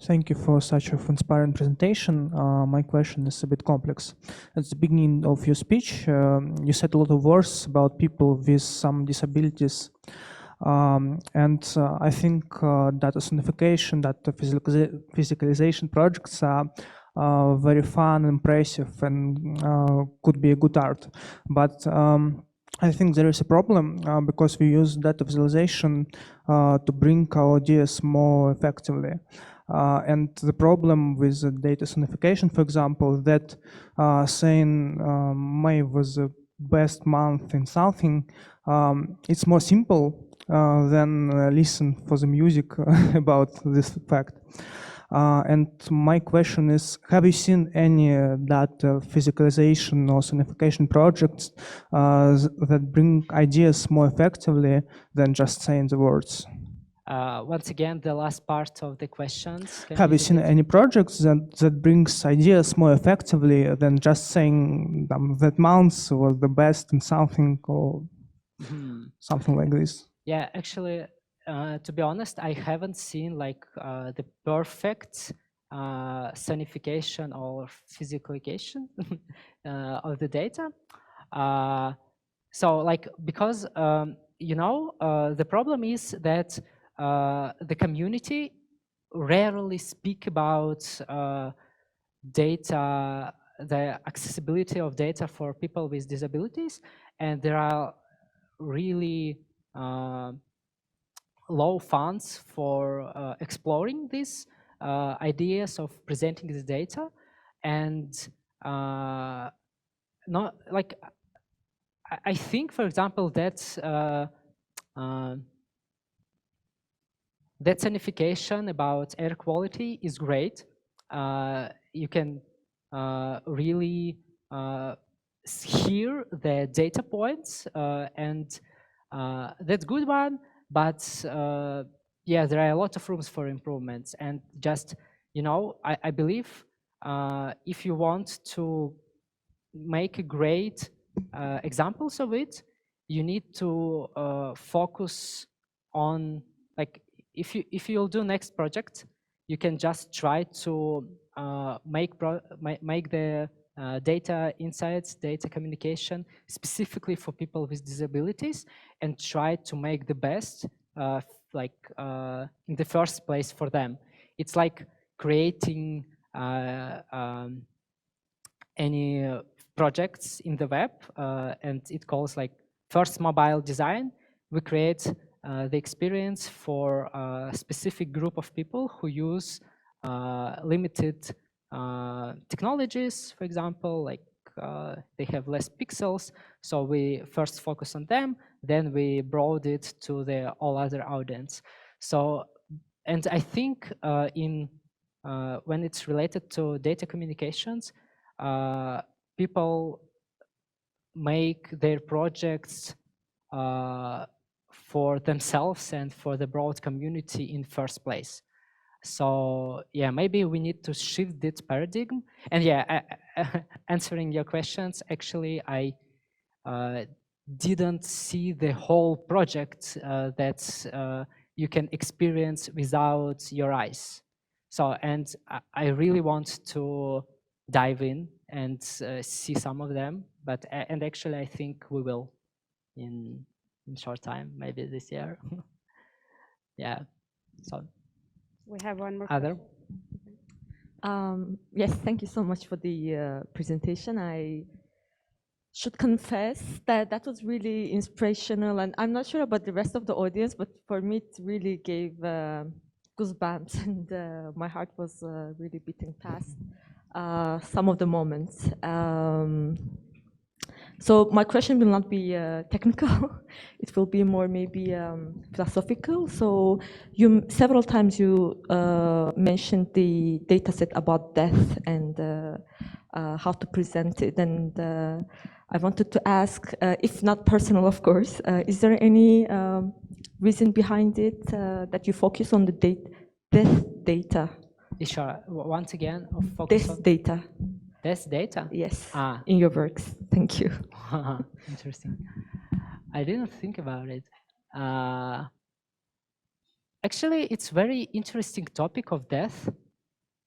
Thank you for such a transparent presentation. My question is a bit complex. At the beginning of your speech, you said a lot of words about people with some disabilities. And I think data sonification, data physicalization projects are very fun, impressive, and could be a good art. But I think there is a problem because we use data visualization to bring our ideas more effectively. And the problem with the data sonification, for example, that saying May was the best month in something, it's more simple than listen for the music about this fact. And my question is, have you seen any data physicalization or sonification projects that bring ideas more effectively than just saying the words? Once again, the last part of the questions. Have you seen any projects that brings ideas more effectively than just saying that month was the best in something or something like this? Yeah, actually, to be honest, I haven't seen like the perfect sonification or physicalization of the data. So like, because, the problem is that the community rarely speak about data, the accessibility of data for people with disabilities, and there are really low funds for exploring these ideas of presenting this data, and not like I think, for example, that that sonification about air quality is great. You can really hear the data points, and that's good one. But yeah, there are a lot of rooms for improvements. And just I believe if you want to make great examples of it, you need to focus on, like, if you'll do next project, you can just try to make the data insights, data communication specifically for people with disabilities, and try to make the best in the first place for them. It's like creating any projects in the web, and it calls like first mobile design. We create the experience for a specific group of people who use limited technologies, for example, like they have less pixels. So we first focus on them, then we broaden it to the all other audience. So, and I think when it's related to data communications, people make their projects for themselves and for the broad community in first place. So yeah, maybe we need to shift this paradigm. And yeah, answering your questions, actually, I didn't see the whole project that you can experience without your eyes. So, and I really want to dive in and see some of them, but and actually I think we will in short time, maybe this year. Yeah. So We have one more other. question. Yes, thank you so much for the presentation. I should confess that that was really inspirational, and I'm not sure about the rest of the audience, but for me it really gave goosebumps, and my heart was really beating fast some of the moments. So my question will not be technical. It will be more maybe philosophical. So you several times you mentioned the data set about death and how to present it. And I wanted to ask, if not personal, of course, is there any reason behind it that you focus on the death data? Sure. Once again, focus on Death data. death data. Yes, in your works. Thank you. Interesting. I didn't think about it. Actually, it's very interesting topic of death.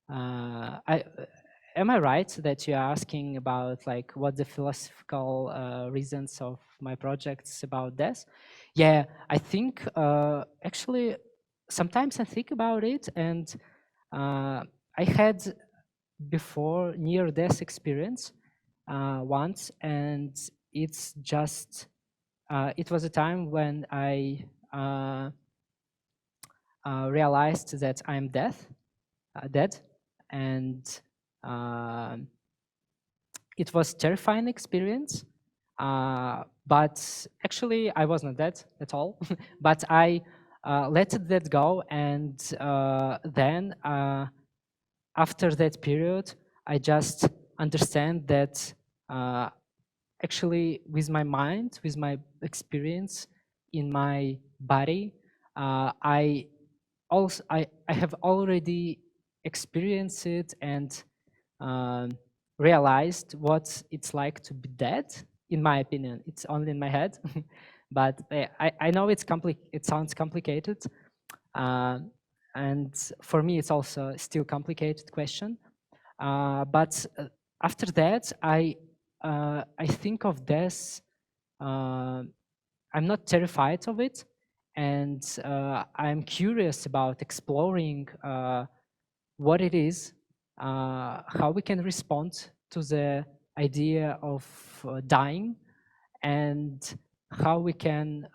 Am I right that you're asking about like what the philosophical reasons of my projects about death? Yeah, I think actually sometimes I think about it, and I had before near-death experience once, and it's just it was a time when I realized that I'm dead, and it was terrifying experience. But actually, I was not dead at all. But I let that go, and then after that period, I just understand that actually with my mind, with my experience in my body, I have already experienced it and realized what it's like to be dead. In my opinion, it's only in my head, but I know it sounds complicated, and for me it's also still complicated question. But after that, I think of death. I'm not terrified of it, and I'm curious about exploring what it is, how we can respond to the idea of dying, and how we can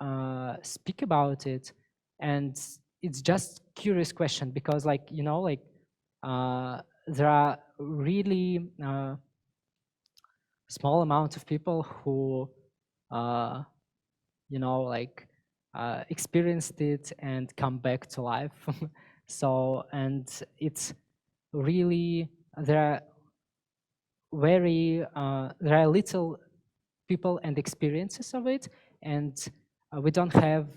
speak about it. And it's just curious question because, like, you know, like there are really small amount of people who you know, like experienced it and come back to life. So, and it's really, there are little people and experiences of it, and we don't have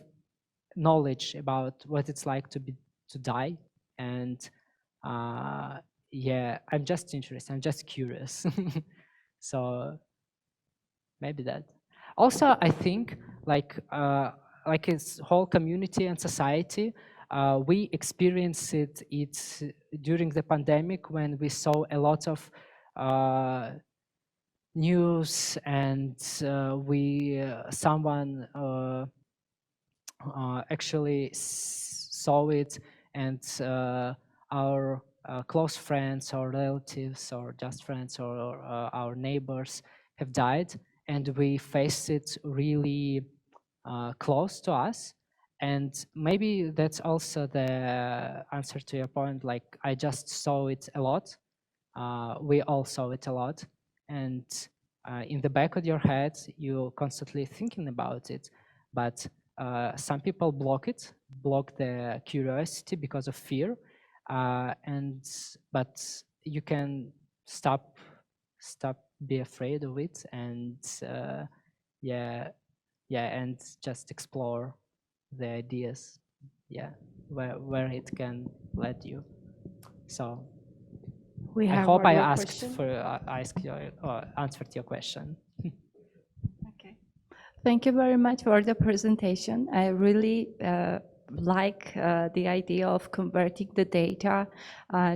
knowledge about what it's like to die. And yeah, I'm just interested, I'm just curious. So maybe that. Also, I think like its whole community and society, we experienced it during the pandemic when we saw a lot of news, and someone actually saw it, and our close friends or relatives or just friends or our neighbors have died, and we faced it really close to us. And maybe that's also the answer to your point, like I just saw it a lot. We all saw it a lot, and in the back of your head you're constantly thinking about it, but some people block the curiosity because of fear, but you can stop be afraid of it, and yeah, and just explore the ideas, where it can lead you. So We I have hope one I more asked question. for answered your question. Okay. Thank you very much for the presentation. I really like the idea of converting the data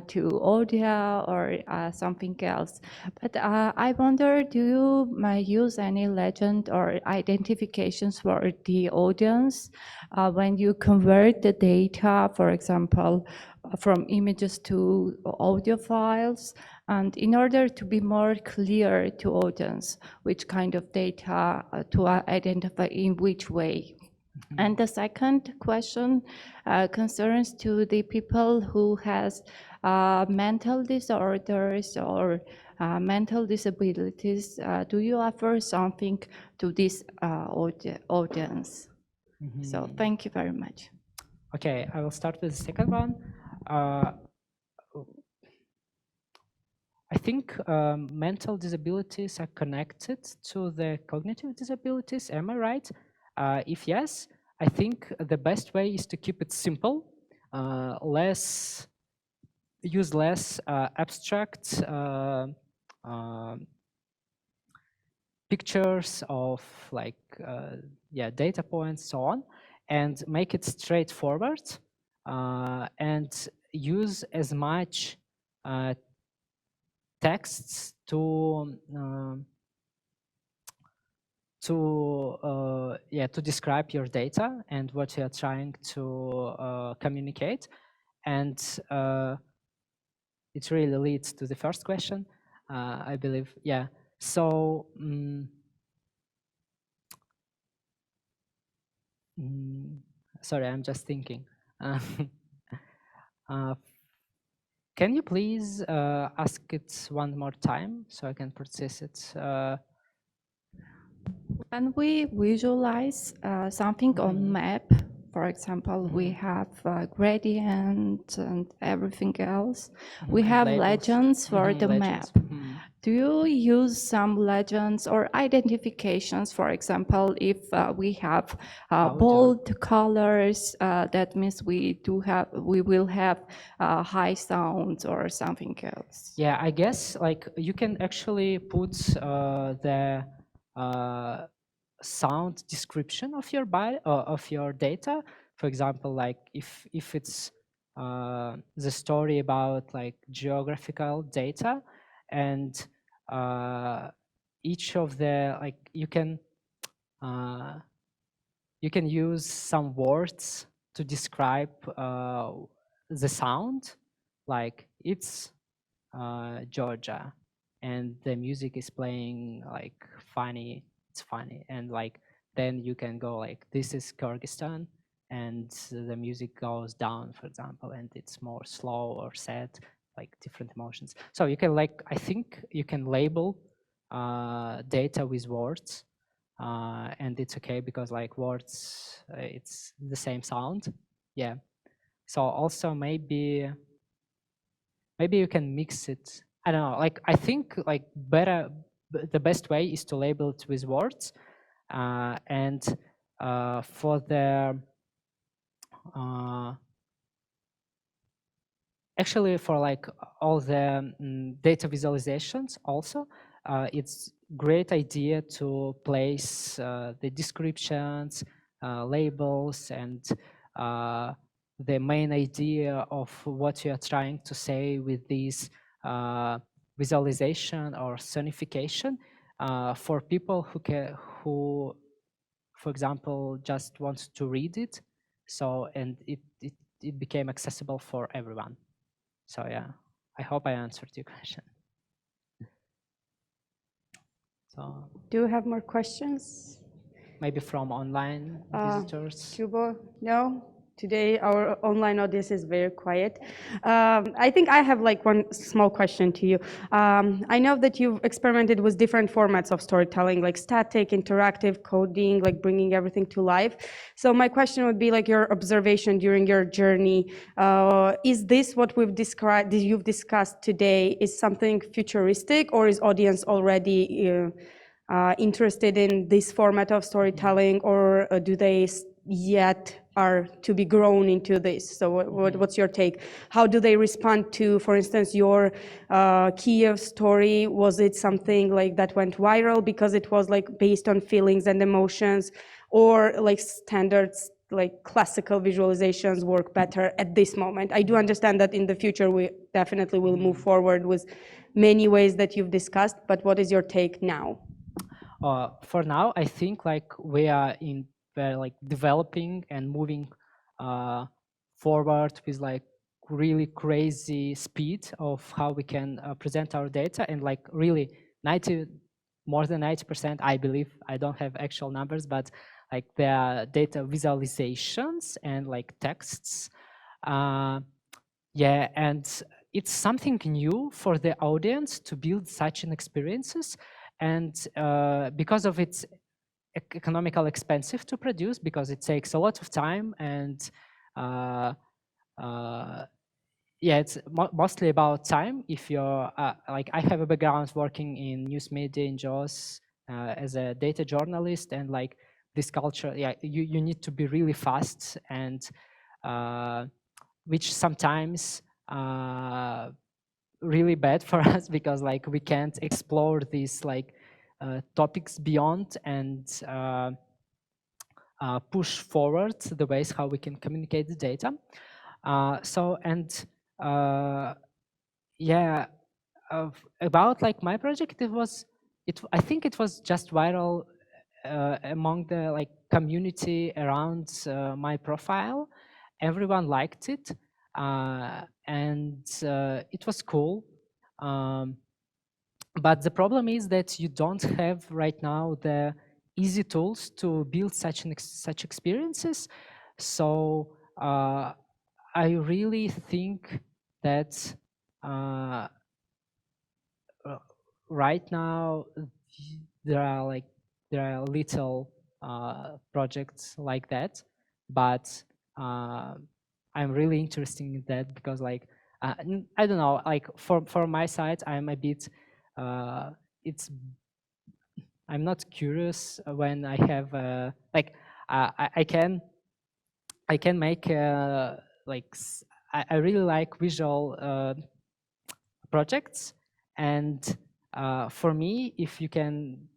to audio or something else. But I wonder, do you use any legend or identifications for the audience when you convert the data, for example, from images to audio files? And in order to be more clear to audience, which kind of data to identify in which way. And the second question concerns to the people who has mental disorders or mental disabilities. Do you offer something to this audience? So thank you very much. Okay, I will start with the second one. I think mental disabilities are connected to the cognitive disabilities. Am I right? If yes, I think the best way is to keep it simple, use less abstract pictures of like data points, so on, and make it straightforward, and use as much texts to describe your data and what you are trying to communicate, and it really leads to the first question, I believe. Yeah. So sorry, I'm just thinking. Can you please ask it one more time so I can process it? When we visualize something on map, for example, we have gradient and everything else. We And have labels. legends for the Legends. map. Do you use some legends or identifications? For example, if we have bold colors, that means we will have high sounds or something else. Yeah, I guess like you can actually put the sound description of your of your data. For example, like if it's the story about like geographical data, and each of the like you can use some words to describe the sound, like it's Georgia, and the music is playing like funny. It's funny, and like then you can go like this is Kyrgyzstan, and the music goes down, for example, and it's more slow or sad, like different emotions. So you can I think you can label data with words, and it's okay because like words, it's the same sound. Yeah. So also maybe you can mix it. I don't know. Like I think like the best way is to label it with words, and for the actually for like all the data visualizations also, it's great idea to place the descriptions, labels, and the main idea of what you are trying to say with this visualization or sonification, for people who, for example, just wants to read it. So, and it became accessible for everyone. So yeah, I hope I answered your question. So Do you have more questions? maybe from online visitors. Kubo, no? Today, our online audience is very quiet. I think I have like one small question to you. I know that you've experimented with different formats of storytelling, like static, interactive, coding, like bringing everything to life. So my question would be like your observation during your journey. Is this what you've discussed today, is something futuristic, or is audience already interested in this format of storytelling, or do they yet are to be grown into this? So what's your take? How do they respond to, for instance, your Kiev story? Was it something like that went viral because it was like based on feelings and emotions, or like standards like classical visualizations work better at this moment? I do understand that in the future we definitely will move forward with many ways that you've discussed, but what is your take now? For now, I think like we are like developing and moving forward with like really crazy speed of how we can present our data, and like really more than 90%, I believe. I don't have actual numbers, but like there are data visualizations and like texts. Yeah, and it's something new for the audience to build such an experiences, and because of its economical expensive to produce, because it takes a lot of time, and yeah, it's mostly about time. If you're like, I have a background working in news media in JAWS as a data journalist, and like this culture, yeah, you need to be really fast, and which sometimes really bad for us, because like we can't explore these like topics beyond, and push forward the ways how we can communicate the data. Yeah, about like my project, I think it was just viral among the like community around my profile. Everyone liked it, and it was cool. But the problem is that you don't have right now the easy tools to build such experiences. So I really think that right now there are little projects like that, but I'm really interested in that, because like I don't know, like for my side, I'm a bit it's I'm not curious when I have like I can make like I really like visual projects, and for me, if you can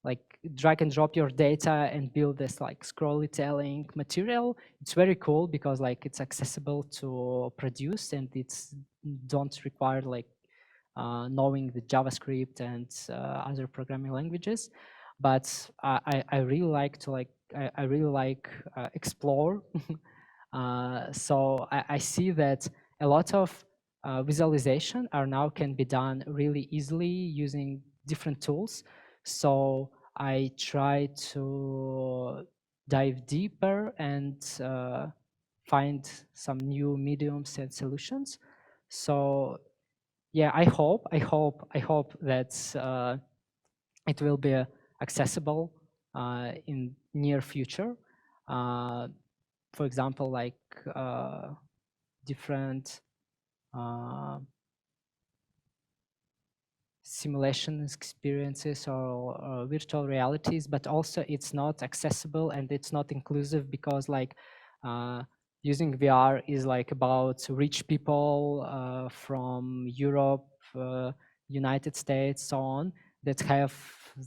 like drag and drop your data and build this like scrollytelling material, it's very cool, because like it's accessible to produce, and it's don't require like knowing the JavaScript and other programming languages. But I really like to I really like explore. So I see that a lot of visualization now can be done really easily using different tools. So I try to dive deeper and find some new mediums and solutions. So yeah, I hope that it will be accessible in near future. For example, like different simulation experiences or virtual realities, but also it's not accessible and it's not inclusive, because like using VR is like about rich people from Europe, United States, so on, that have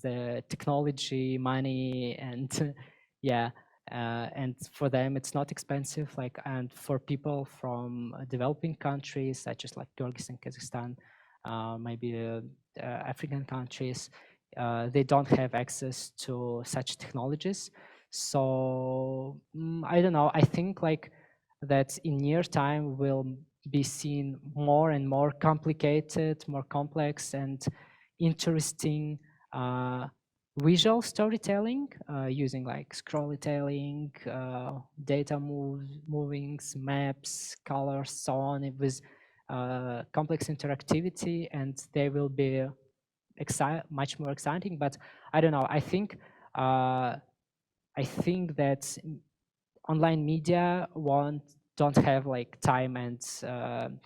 the technology, money, and yeah, and for them it's not expensive. Like, and for people from developing countries such as like Kyrgyzstan, Kazakhstan, maybe African countries, they don't have access to such technologies. So I don't know. I think like that in near time will be seen more and more complicated, more complex and interesting visual storytelling using like scrollytelling, data movings, maps, colors, so on. It was complex interactivity, and they will be much more exciting. But I don't know. I think that online media don't have like time and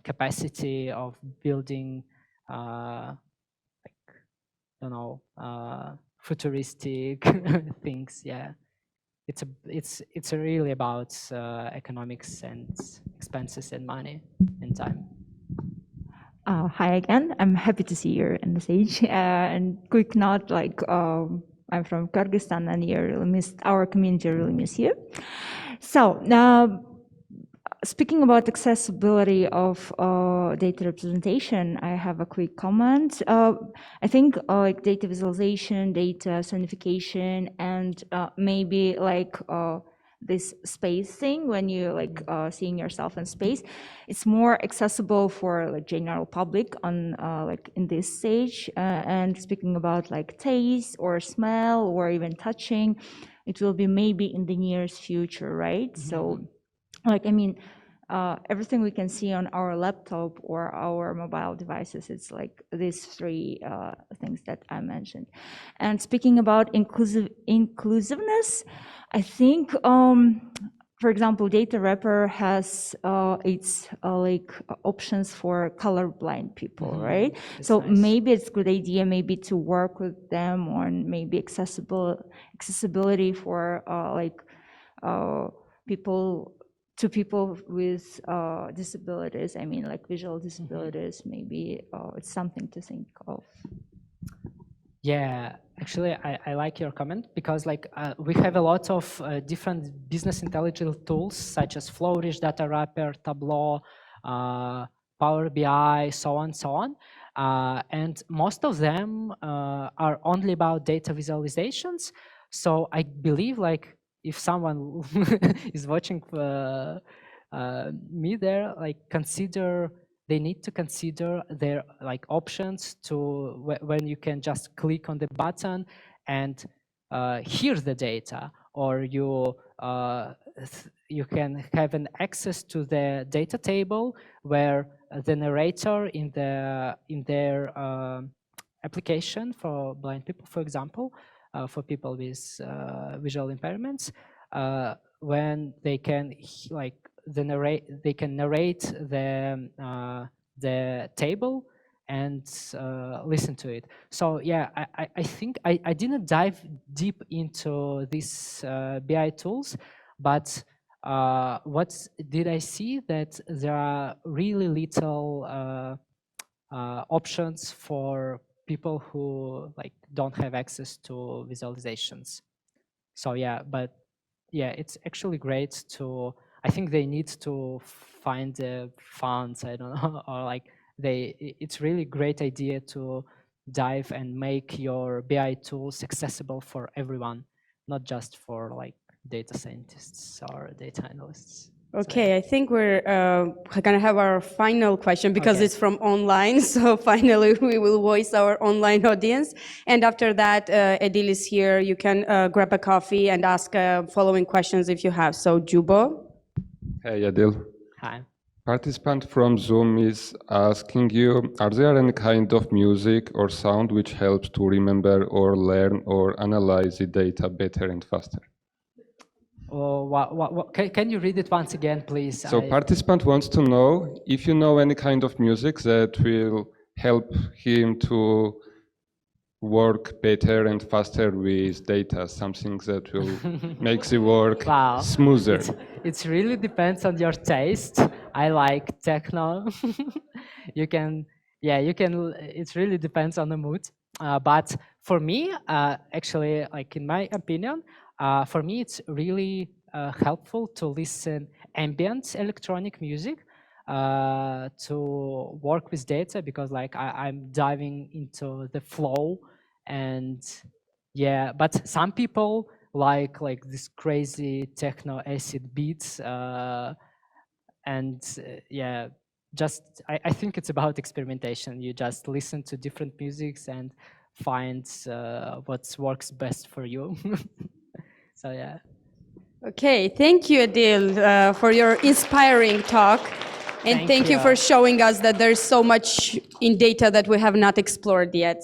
capacity of building like, don't know, futuristic things. Yeah, it's really about economics and expenses and money and time. Hi again. I'm happy to see you in the stage. And quick note, like I'm from Kyrgyzstan, and our community really miss you. So now, speaking about accessibility of data representation, I have a quick comment. I think like data visualization, data signification, and maybe like this space thing, when you like seeing yourself in space, it's more accessible for like general public on like in this stage. And speaking about like taste or smell or even touching, it will be maybe in the nearest future, right? So like, I mean, everything we can see on our laptop or our mobile devices, it's like these three things that I mentioned. And speaking about inclusiveness, I think, for example, Data Wrapper has its like options for colorblind people, right? So nice. maybe it's a good idea maybe to work with them on maybe accessibility for like people with disabilities. I mean, like visual disabilities. Maybe it's something to think of. Yeah, actually, I like your comment, because like we have a lot of different business intelligence tools such as Flourish, Data Wrapper, Tableau, Power BI, so on. And most of them are only about data visualizations. So I believe like if someone is watching me there, like they need to consider their like options to when you can just click on the button and hear the data, or you can have an access to the data table where the narrator in their application for blind people, for example, for people with visual impairments, when they can they can narrate the table and listen to it. So yeah, I think I didn't dive deep into these BI tools, but what did I see, that there are really little options for people who like don't have access to visualizations. So yeah, but yeah, it's actually great to, I think they need to find the funds, I don't know, or like it's really great idea to dive and make your BI tools accessible for everyone, not just for like data scientists or data analysts. Okay, I think we're gonna have our final question, because Okay. it's from online. So finally, we will voice our online audience. And after that, Edil is here. You can grab a coffee and ask following questions if you have. So Jubo. Hey, Edil. Hi. Participant from Zoom is asking you, are there any kind of music or sound which helps to remember or learn or analyze the data better and faster? Oh, can you read it once again, please? So participant wants to know if you know any kind of music that will help him to work better and faster with data, something that will make the work Wow. smoother. It really depends on your taste. I like techno. You can, it really depends on the mood. But for me, actually, like in my opinion, for me, it's really helpful to listen ambient electronic music to work with data, because like I'm diving into the flow. And yeah, but some people like this crazy techno acid beats, and yeah, just I think it's about experimentation. You just listen to different musics and find what works best for you. So yeah. Okay, thank you, Edil, for your inspiring talk. And Thank thank you you. for showing us that there's so much in data that we have not explored yet.